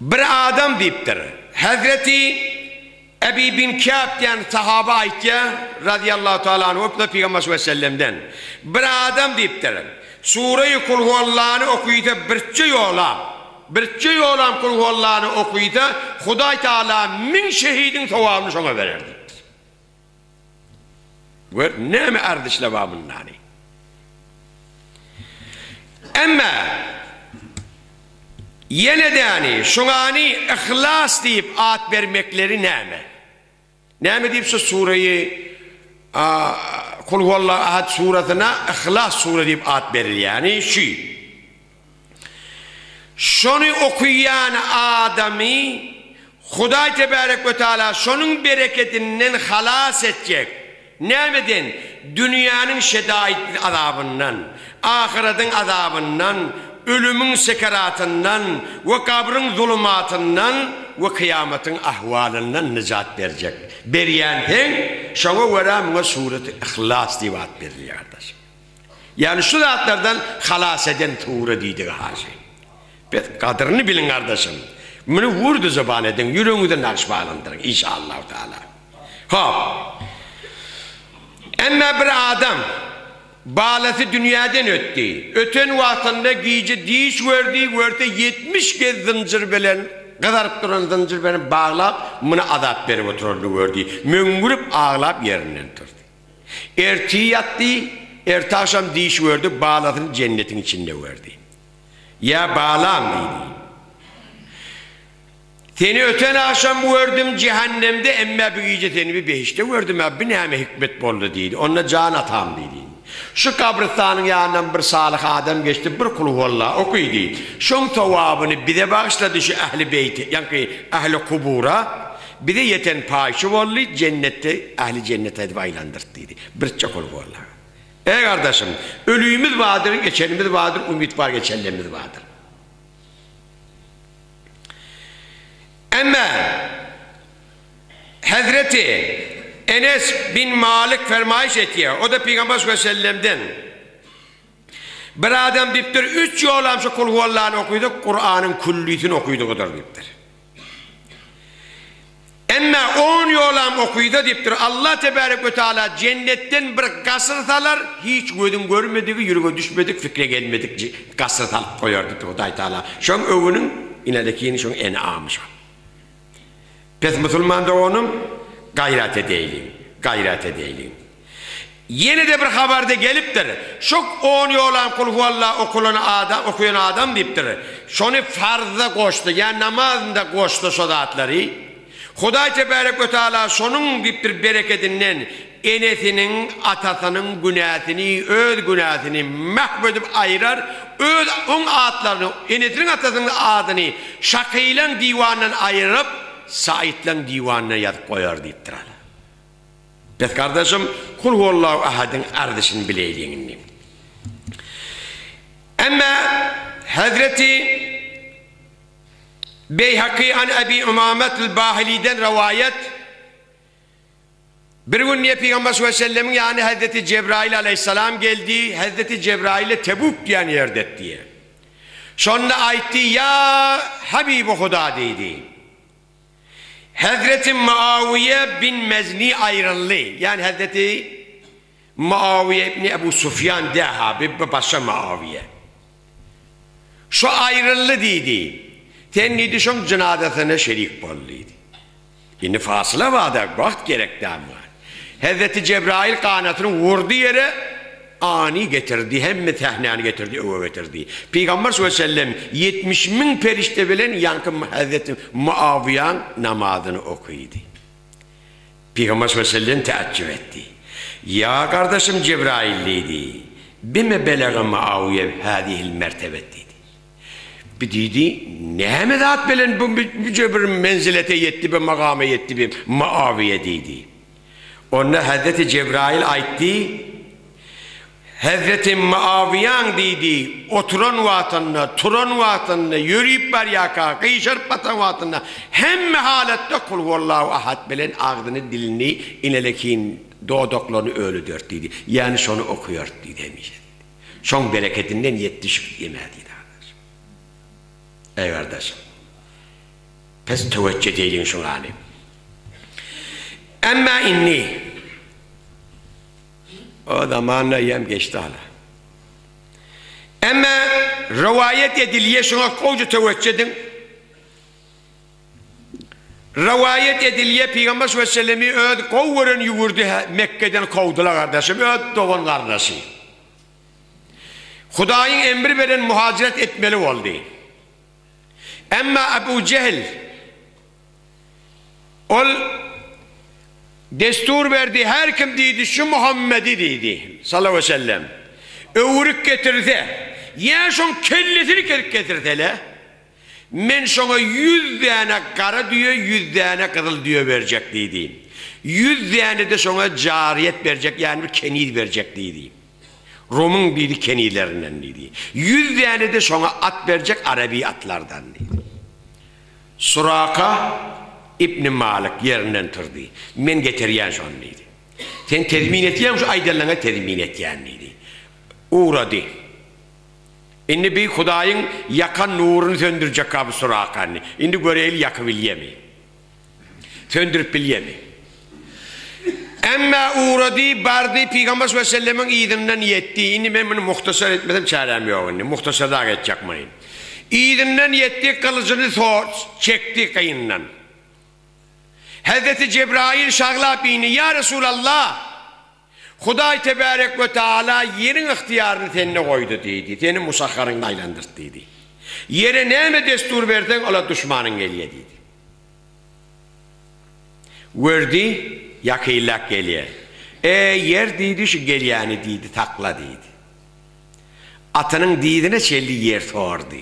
bir adam deyiptir. Hazreti Ebi bin Kâb diyen sahaba aytti ya, radiyallahu teala anhu, da Peygamber sallallahu aleyhi ve sellem'den. Bir adam deyiptir. Sure-i Kul Huvallahu okuyda birçi yolam Kul Huvallahu okuyda Huday Teala min şehidin sevabını şuna verir deyiptir. Ve ne mi erdişle babından? Ama yine de yani şuna ihlas deyip ad vermekleri ne mi? Ne mi deyip şu sureyi Kul Huvallahu Ahad suretine ihlas sure deyip ad verir yani şu. Şunu okuyan adamı Huday Tebarek ve Teala şunun bereketinden halas edecek. Nemeden dünyanın şedait azabından, ahiretin azabından, ölümün sekeratından ve kabrın zulümatından ve kıyametin ahvalından nicat verecek. Beriyanten şuna veramına sureti ihlas diye vaat verilir kardeşim. Yani şu zatlardan halas eden tuğra deydi haşi. Kadrini bilin kardeşim. Bunu vurdu zaban edin, yüreğinizden nakş bağlandırın inşallah Teala. Hop. Ama bir adam bağlası dünyadan öttü. Öten vaktinde giyce diş verdi, 70 kez zincir bilen, kızarıp duran zincir bilen bağlap, bunu azap verip otururdu verdi. Müngürüp ağlap yerinden durdu. Erti yattı, erti akşam diş verdi, bağlasını cennetin içinde verdi. Ya bağlam dedi. Seni öten akşam verdim cehennemde emme bir gece seni bir behişte verdim ya bir neme hikmet boldu dedi. Onunla can atam dedi. Şu kabristanın yanından bir salih adam geçti bir kul huvallahu okuydu. Şun sevabını bir de bağışladı şu ehli beyti yani ehli kubura bir de yeten payışı oldu cennette ehli cennete edip aylandırdı dedi. Bir çok kul huvallahu. Ey kardeşim ölüyümüz vardır geçenimiz vardır ümit var geçenlerimiz vardır. Ama Hazreti Enes bin Malik fermayış etti. O da Peygamber sallallahu aleyhi ve sellem'den. Bir adam deyiptir 3 yolam şu Kul Huvallahu okuydu, Kur'an'ın kulliyetini okuydu kadar deyiptir. Ama 10 yolam okuydu deyiptir. Allah Tebarek ve Teala cennetten bir kasır salar, hiç gözüm görmedik, yürüge düşmedik, fikre gelmedik, kasır salıp koyardı Huday Teala. Şun övünün inedekini şun en ağmış. Pes Müslüman da onun gayret edelim. Yine de bir haberde geliptir. Çok 10 yolan Kul Huvallahu okuyan adam deyiptir. Şunu farzda koştu, yani namazında koştu sodatları. Huday Tebarek ve Teala şunun deyiptir bereketinden enesinin, atasının günahını, öz günahını mahvedip ayırar. Öz onun adlarını, enesinin atasının adını şakıyla divanından ayırıp Said'le divanına yazıp koyar deyiptir. Bet kardeşim, kul huvallahu ahadın ardışını bileyliğini. Ama Hazreti Beyhaki an Ebi Umametul Bahili'den rivayet, bir gün niye Peygamber sallallahu aleyhi ve sellem'in yani Hazreti Cebrail aleyhisselam geldi, Hazreti Cebrail'e Tebuk diyen yerde diye. Sonra aytti ya Habibi Huda dedi. Hazreti Muaviye bin Mezni ayrıldı. Yani Hazreti Muaviye ibn Ebu Sufyan de Habib babası Muaviye. Şu ayrıldı dedi. Tennidi şun cenazesine şerik bolluydu. Yine fasıla vardı, vakit gerekti ama. Hazreti Cebrail kanatını vurdu yere ani getirdi, hem tehnani getirdi, öve getirdi. Peygamber sallallahu aleyhi ve sellem 70.000 perişte bilen yankı Hazreti Muaviye'nin namazını okuydu. Peygamber sallallahu aleyhi ve sellem teaccüp etti. Ya kardeşim Cebrail'liydi. Bime belaga Muaviye hadihil mertebet dedi. Bir dedi, ne hemedat bilen bu cebrin menzilete yetti, bir makame yetti, bir Muaviye dedi. Ona Hazreti Cebrail aytti, Hazreti Muaviyan dedi, oturan vatanına, turan vatanına, yürüyüp var yaka, kıyışırıp batan vatanına, hem halette kul vallahu ahad bilen ağzını, dilini, inelekin doğduklarını ölü dört dedi. Yani şunu okuyor dedi demiş. Son bereketinden yetişik yemedi. Ey kardeşim, pes teveccüh edin şunu alim. Ama inni, o zamanla yem geçti hala. Ama rivayet ediliye şuna koca teveccüh edin. Rivayet ediliye Peygamber sallallahu aleyhi ve sellem'i öd kovurun yuvurdu Mekke'den kovdular kardeşim, öd doğan kardeşi. Hudayın emri veren muhaciret etmeli oldu. Ama Ebu Cehil ol destur verdi, her kim dedi şu Muhammed'i dedi sallallahu aleyhi ve sellem öğürük getirdi ya şun kellesini getirdi hele men şuna 100 tane kara diyor 100 tane kızıl diyor verecek dedi 100 tane de şuna cariyet verecek yani bir kenil verecek dedi Rum'un dedi kenillerinden dedi 100 tane de şuna at verecek Arabi atlardan dedi. Suraka İbn Malik yerinden turdu. Men getiriyen şu an dedi. Sen tezmin ettiyen şu aydarlarına tezmin ettiyen dedi. Uğradı. Şimdi bir Hudayın yakan nurunu söndürecek abi Suraka'nı. Şimdi göreyli yakıbilye mi? Söndürüp bilye mi? Ama uğradı, bardı, Peygamber sallallahu aleyhi ve sellem'in izinden yetti. Şimdi ben bunu muhtasar etmeden çarem yok. Muhtasar daha geçecek mayın. İzinden yetti, kılıcını çekti kayından. Hazreti Cebrail şağla bini, ya Resulallah, Huday Tebarek ve Teala yerin ihtiyarını seninle koydu dedi. Senin musakkarın aylandırt dedi. Yere ne mi destur verdin, ola düşmanın geliyor dedi. Verdi, yakıylak geliyor. Yer dedi şu geliyani dedi, takla dedi. Atının didine çelli yer sordu.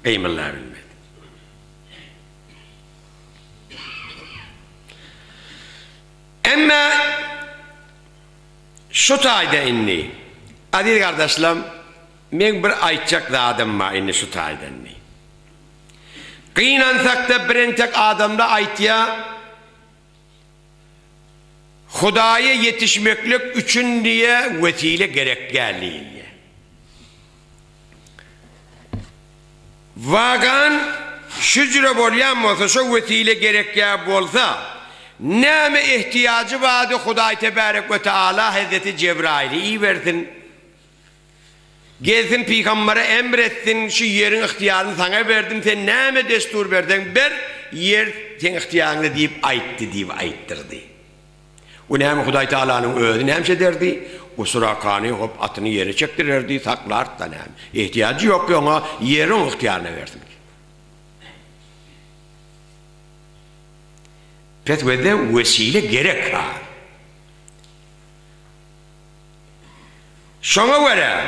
Kıymallah bilmedi. Ama şu tayda inni. Aziz kardeşlerim, ben bir aytacak da adam var inni şu tayda inni. Kıynansak da birintek adamda aytya Hudaya yetişmeklik üçün diye vesile gerek geldi. Vagan şücre bolyan olsa, şu vesile gerek olsa, ne mi ihtiyacı vardı Huday Tebarek ve Teala Hazreti Cebrail'i iyi verdin. Gelsin Peygamber'e emrettin, şu yerin ihtiyarını sana verdim, sen ne mi destur verdin, bir yer sen ihtiyarını deyip ayttırdı. O ne mi Huday Teala'nın öğüdünü hemşe derdi, o Suraka'nı hop atını yere çektirirdi, saklar da ne ihtiyacı yok ona yerin ihtiyarını verdim. Fetvede vesile gerek ha. Şuna göre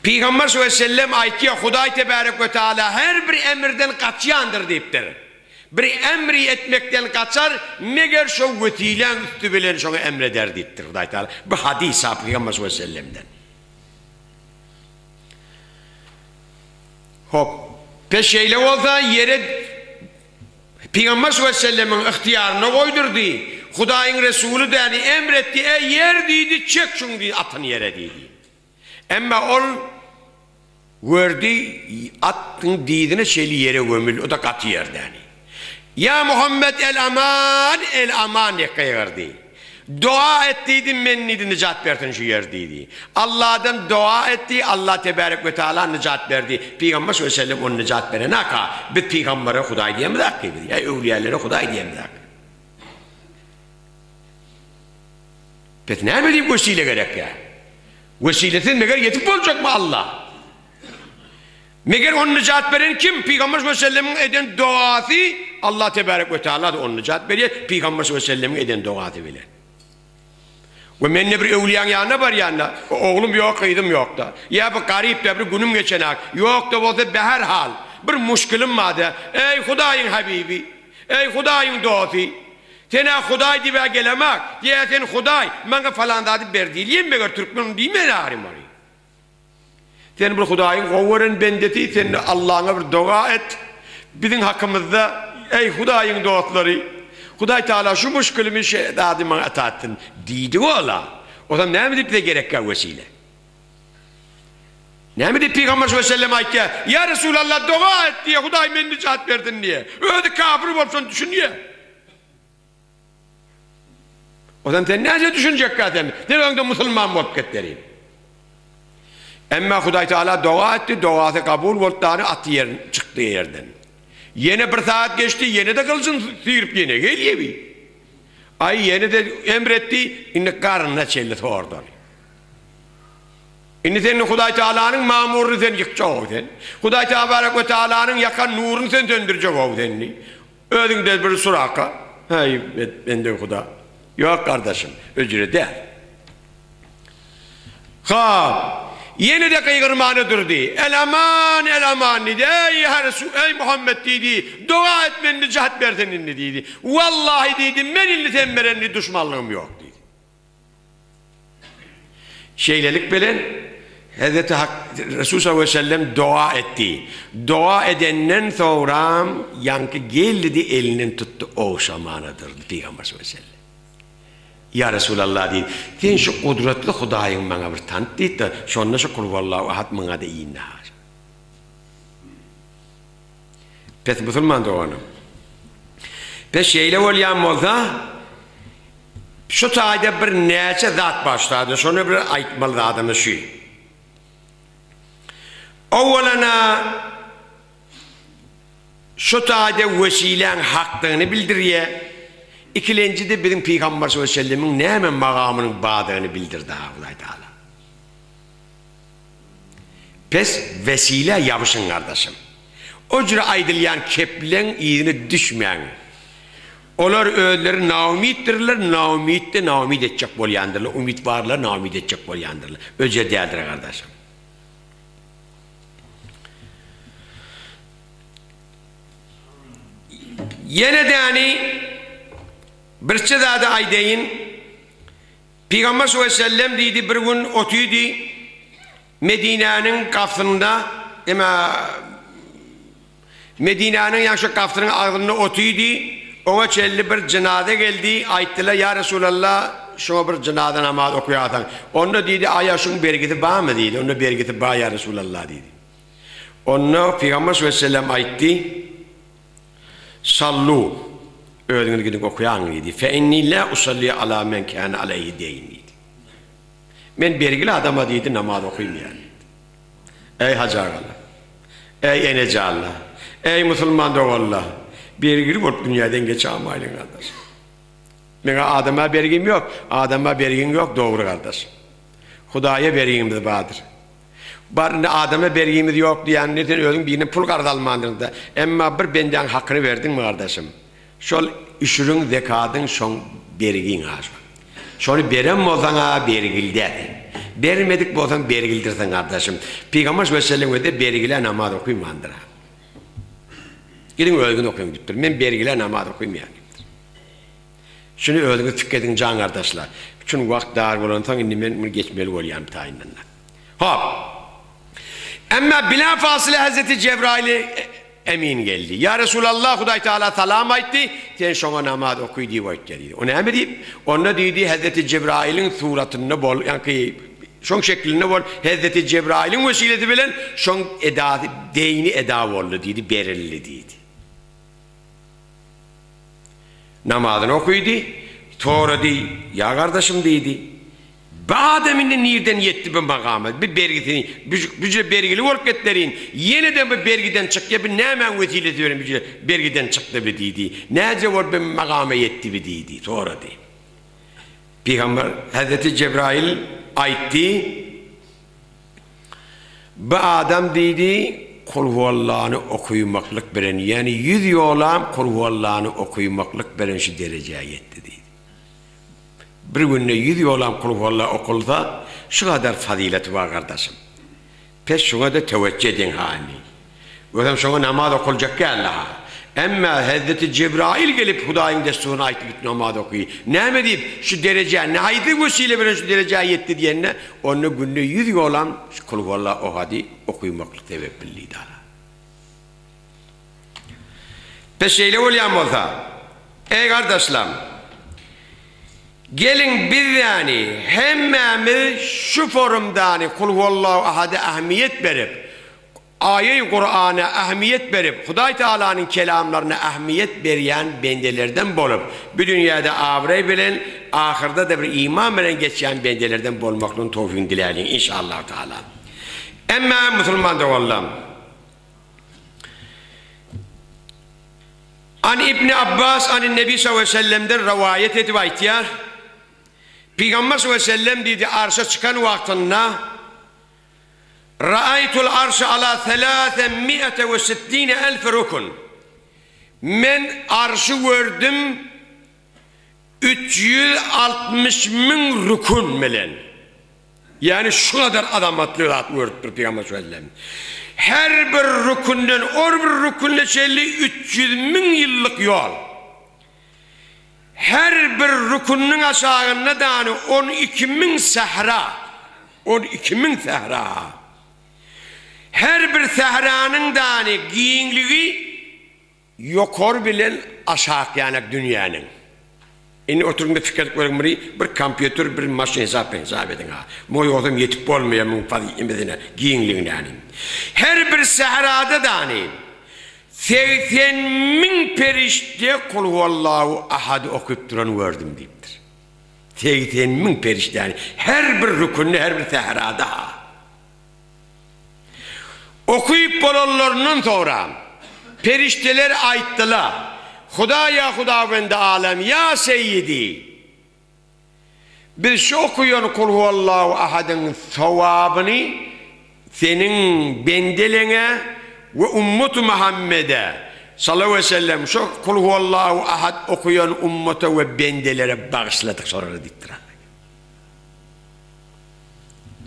Peygamber sallallahu aleyhi ve sellem ayetiye Huday Tebarek ve Teala her bir emirden kaçıyandır deyiptir. bir emri etmekten kaçar, meğer şu vetilen üstü bilen şunu emreder dittir Hudaý Taala. Bu hadis Peygamber sallallahu aleyhi ve sellem'den. Hop, peşeyle olsa yere Peygamber sallallahu aleyhi ve sellem'in ihtiyarına koydurdu. Hudaýyň Resulü de yani emretti, yer dedi, çek şunu dedi, atın yere dedi. Ama ol gördü, attın dediğine şeyli yere gömül, o da katı yerde yani. Ya Muhammed el aman yakayırdı. Dua ettiydim men nidi nicat verdin şu yerdeydi. Allah'dan dua etti, Allah tebarek ve teala nicat verdi. Peygamber sallallahu aleyhi ve sellem onu nicat verene ka, bir peygambere Hudaý diyemedik ki, ya evliyalere Hudaý diyemedik. Peki ne bileyim vesile gerek ya? Vesiletin meğer yetip olacak mı Allah? Meğer onu nicat veren kim? Peygamber sallallahu aleyhi ve sellem'in eden duası, Allah tebarek ve teala da onu nicat veriyor. Peygamber sallallahu aleyhi ve sellem'in eden duası bile. Ve men ne bir evliyan yanına var yanına. Oğlum yok, kıydım yok da. Ya bir garip de bir günüm geçenek. Yok da olsa beherhal. Bir muşkilim vardı. Ey Hudaýyň Habibi. Ey Hudaýyň dostu. Tene Hudaý diye gelemek. Diye sen Hudaý. Bana falan da berdiyim meğer Türkmen değil mi ağrım var. Sen bir Hudaýyň gowarın bendeti. Sen Allah'ına bir dua et. Bizim hakkımızda ey Hudaýyň dostları. Hudaý Taala şu müşkülümü dadı bana atattın. Diydi ola. O zaman ne mi deyip de gerek var vesile? Ne mi deyip Peygamber sallallahu aleyhi ve sellem ayette ya Resulallah dua et diye Hudaý beni nicat verdin diye. Öyle kafir olsan düşün diye. O zaman sen nece düşünecek zaten? Ne önde Müslüman olup gittireyim. Ama Hudaý Taala dua etti. Duası kabul oldu. Attı yerin, çıktı yerden. Yine bir saat geçti, yine de kılıcını sıyırıp yine geliyor bir. Ay yine de emretti, yine karnına çellet oradan. Yine senin Hudaý Taala'nın mamurunu sen yıkacak oğuden. Hudaý Tebarek yakan nurunu sen döndürecek oğuden. Ödün de bir suraka. Hey ben de Huda. Yok kardeşim, öcüre değil. Ha. Yine de kıygırmanı durdu. El aman dedi. Ey Muhammed dedi. Dua etmen nicat versenin dedi. Vallahi dedi. Menilli temberenli düşmanlığım yok dedi. Şeylelik bilen Hazreti Resul sallallahu aleyhi ve sellem dua etti. Dua edenden sonra yankı geldi elinin tuttu. O şamanıdır Peygamber sallallahu aleyhi ve sellem. Ya Resulallah deydi, sen şu kudretli Hudaýyň bana bir tanıt deydi de, şonda şu kulvallahu ahad bana da iyinne har. Pes Müslüman da onu. Pes şeyle olyan olsa, şu tayda bir neçe zat başladı, şunu bir aytmalı adamı şu. Evvelana, şu tayda vesilen hakkını bildiriyor. İkilenci de bizim Peygamber sallallahu aleyhi ve sellem'in ne hemen makamının bağdığını bildirdi Hudaý Taala. Pes vesile yapışın kardeşim. O cüre aydılyan keplen iyini düşmeyen. Olar öğüleri naumiddirler, naumid de naumid edecek bolyandırlar. Umid varlar, naumid edecek bolyandırlar. Öce değerdir kardeşim. Yine de yani birçe zade aydeyin Peygamber sallallahu aleyhi ve sellem deydi bir gün otuydu Medine'nin kafrında ama Medine'nin yaşa kafrının ağzında otuydu ona çelli bir cenaze geldi ayettiler ya Resulallah şuna bir cenaze namaz okuyatan onda deydi aya şunun bergiti bağ mı deydi onda bergiti bağ ya Resulallah deydi onda Peygamber sallallahu aleyhi ve sellem ayetti sallu öğrenir gidip okuyan idi. Fe inni la usalli ala men kana aleyhi deyni. Men bergili adama deydi namaz okuyayım yani. Ey Hacı Allah. Ey Eneci Allah. Ey Müslüman doğallah. Bergili bulup dünyadan geç amalin kardeş. Men adama bergim yok. Adama bergim yok doğru kardeş. Hudaýa bergimiz vardır. Adama bergimiz yok diyen neden öldün birine pul kardı almanlarında. Ama bir benden hakkını verdin mi kardeşim? Şol işürün zekadın son bergin ağır. Şonu berem olsana bergilde. Bermedik olsan bergildirsin kardeşim. Peygamber sallallahu aleyhi ve sellem de bergile namaz okuymandır. Gidin ölgün okuyun deyiptir. Men bergiler namaz okuymayan deyiptir. Şunu ölgün tükkedin can kardeşler. Üçün vakt dar bolansan indi men bunu geçmeli bolýan taýinlanlar. Hop. Emma bila fasile Hazreti Cebrail emin geldi. Ya Resulallah Hudaý Taala salam aýtdy. Sen şoňa namaz okuy diýip aýtdy. O näme diýip? Onda diýdi Hazreti Cebrail'in suratyny bol, ýani şoň şeklinde bol Hazreti Cebrail'in vesileti bilen şoň edaty, deyni eda boldy diýdi, berildi diýdi. Namazyny okuydy. Tora di, ya kardeşim dedi. Bu adamın nereden yetti bu makama? Bir bergisini, bir bergili olup getlerin. Yeniden bu bergiden çıktı, bir nemen vesile diyorum, bir bergiden çıktı bir dedi. Nece var bir makama yetti bir dedi. Tora di. Peygamber Hazreti Cebrail aytti. Bu adam dedi, kul huvallahu okuymaklık beren, yani 100 yolam kul huvallahu okuymaklık beren şu dereceye yetti dedi. Bir günde 100 yolam kul huvallahu okulda şu kadar fazileti var kardeşim. Pes şuna da teveccüh edin hani. Ödem şuna namaz okulacak ki Allah'a. Ama Hazreti Cebrail gelip Hudaýyň desturuna aýtyp bir namaz okuýy. Näme diýip şu derejä, nähaydy vesile bilen şu derejäge ýetdi diýenne, onu günde 100 yolam kul huvallahu ohadi okuymaklyk tebepbilli dala. Pes şeýle bolýan bolsa, ey kardeşlerim, gelin biz yani hemmemiz şu forumdan kul huvallahu ahade ahmiyet berip, ayet-i Kur'an'a ahmiyet berip, Hudaý Taala'nın kelamlarına ahmiyet berýän bendelerden bolup, bu dünyada avrey bilen, ahirde de bir iman bilen geçýän bendelerden bolmaklığın tawfiqini dileýin inşallah Taala. Emma Müslüman dogallam. An İbn Abbas an Nebi sallallahu aleyhi ve sellem'den rivayet edip aýtýar. Peygamber sallallahu aleyhi ve sellem dedi arşa çıkan vaktinde Ra'aytul arşı ala 360.000 rukun. Men arşı gördüm 360.000 rukun bilen. Yani şu kadar adamatlı gördü Peygamber sallallahu aleyhi ve sellem. Her bir rukundan bir rukunla 300.000 yıllık yol. Her bir rukunun aşağında da 12.000 sahra. 12.000 sahra. Her bir sahranın da giyinliği yokor bilen aşağı yani dünyanın. Şimdi oturun bir fikir koyun bir kompütür bir maşin hesap edin ha. Bu yoldan yetip olmuyor mu fazla giyinliğin yani. Her bir sahrada da 80.000 perişte kul huvallahu ahad okuyup duran gördüm deyiptir. 80.000 perişte yani her bir rukunlu her bir sahrada. Okuyup bolanlarından sonra perişteler aittılar. Huda ya Hudavend alem ya seyyidi. Bir şu okuyan kul huvallahu ahadın sevabını senin bendeline ve ummet Muhammed'e sallallahu aleyhi ve sellem şu kul huvallahu ahad okuyan ümmete ve bendelere bağışladık sonra dittir.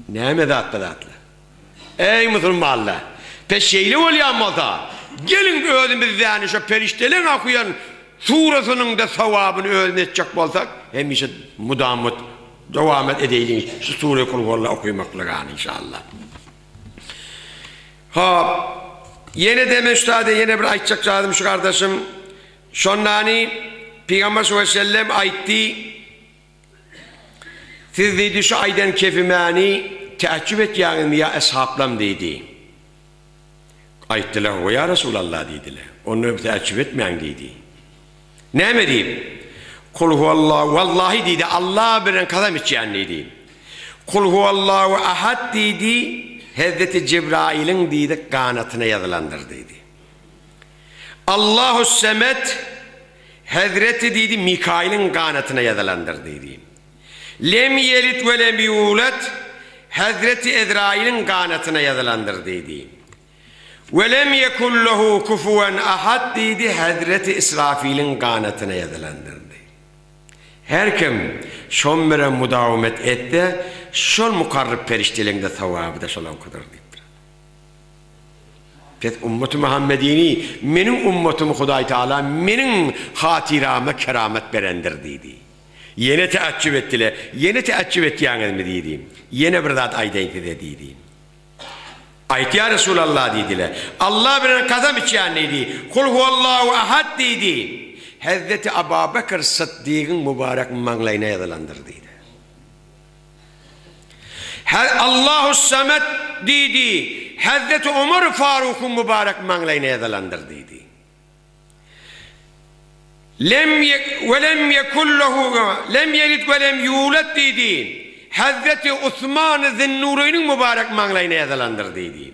Näme zatla. Ey Müslümanlar, peşeyle bolýanmasa, gelin özümüz yani şu periştelerin okuyan surasının da sevabını öğrenecek bolsak, hemişe mudamet devam edeydin şu sure-i kul huvallahu okuymakla inşallah. Ha, yine de müstade yine bir aytacak zadım şu kardeşim. Şonlani Peygamber sallallahu aleyhi ve sellem aytti. Siz dedi şu aydan kefimani teaccüp et ya eshablam dedi. Ayttılar o ya Resulallah dediler. Onu teaccüp etmeyen dedi. Ne mi diyeyim? Kul huvallahu vallahi dedi Allah bilen kadam içen dedi. Kul huvallahu ahad dedi. Hazreti Cebrail'in dedi kanatına yazılandır dedi. Allahu Semet Hazreti dedi Mikail'in kanatına yazılandır dedi. Lem yelit ve lem yulet Hazreti Ezrail'in kanatına yazılandır dedi. Ve lem yekun lehu kufuven ahad dedi Hazreti İsrafil'in kanatına yazılandır dedi. Her kim şon bire mudavemet etti, şol mukarrib perişteliğinde sevabı da şolan kudur deyiptir. Pes ümmeti Muhammedini, menin ümmetim Hudaý Taala menin hatirama keramet berendir dedi. Yine teaccüp ettiler. Yine teaccüp ettiğiniz mi dedi. Yine bir zat aydaydı dedi. Ayet ya Resulallah dediler. Allah bilen kazam içen dedi. Kul huvallahu ahad dedi. Hazreti Ebu Bekir Sıddık'ın mübarek manglayına yazılandır dedi. Allahu Samet dedi. Hazreti Ömer Faruk'un mübarek manglayına yazılandır dedi. Lem yelid ve lem yulad dedi. Hazreti Osman Zinnureyn'in mübarek manglayına yazılandır dedi.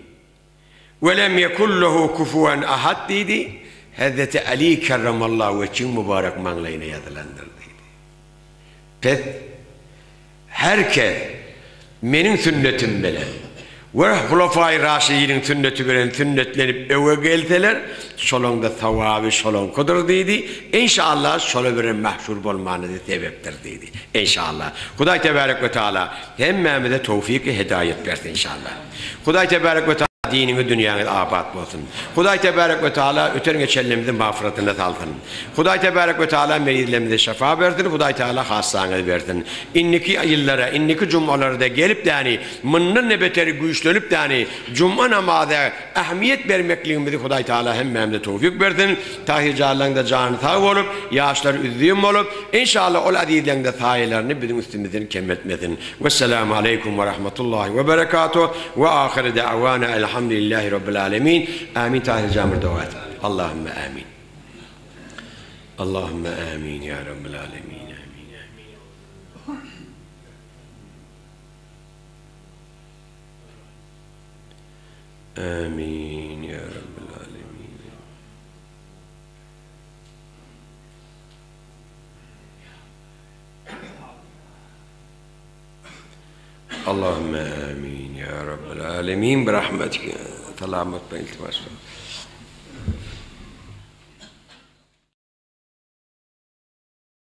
Ve lem yekullahu kufuven ahad dedi. Hazreti Ali kerramallahu vecih'in mübarek manglayına yazılandır dedi. Pes herkes menin sünnetim bilen ve Hulafai Raşidinin sünneti bilen sünnetlenip eve gelseler şolonda savabı şolon kudur dedi. İnşallah şolu bilen mahşur bolmanızı sebeptir dedi. İnşallah. Hudaý Tebarek ve Teala hemmemize tevfik-i hidayet versin inşallah. Hudaý Tebarek ve Teala dinini dünyanın abat olsun. Hudaý Tebarek ve Teala öten geçenlerimizin mağfiretine salsın. Hudaý Tebarek ve Teala merizlerimize şefa versin. Hudaý Teala hastanı versin. İnniki yıllara, inniki cumalara da gelip yani mından ne beteri güçlenip yani cuma namazı ehemmiyet vermekliğimizi Hudaý Teala hemmemize tevfik versin. Tahir Cahil'den canı sağ olup, yaşlar üzüyüm olup, inşallah ol azizlerinde sayelerini bizim üstümüzden kemetmesin. Vesselamu aleyküm ve rahmetullahi ve berekatuhu ve ahire da'vana elhamdülillahi rabbil alemin. Amin. Tahir Camir duat. Allahümme amin. Allahümme amin ya rabbil alemin. Amin. Amin. Amin ya rabbil alemin. Allahümme amin ya rabbil alemin. Birahmetike. Selamet ve iltimas.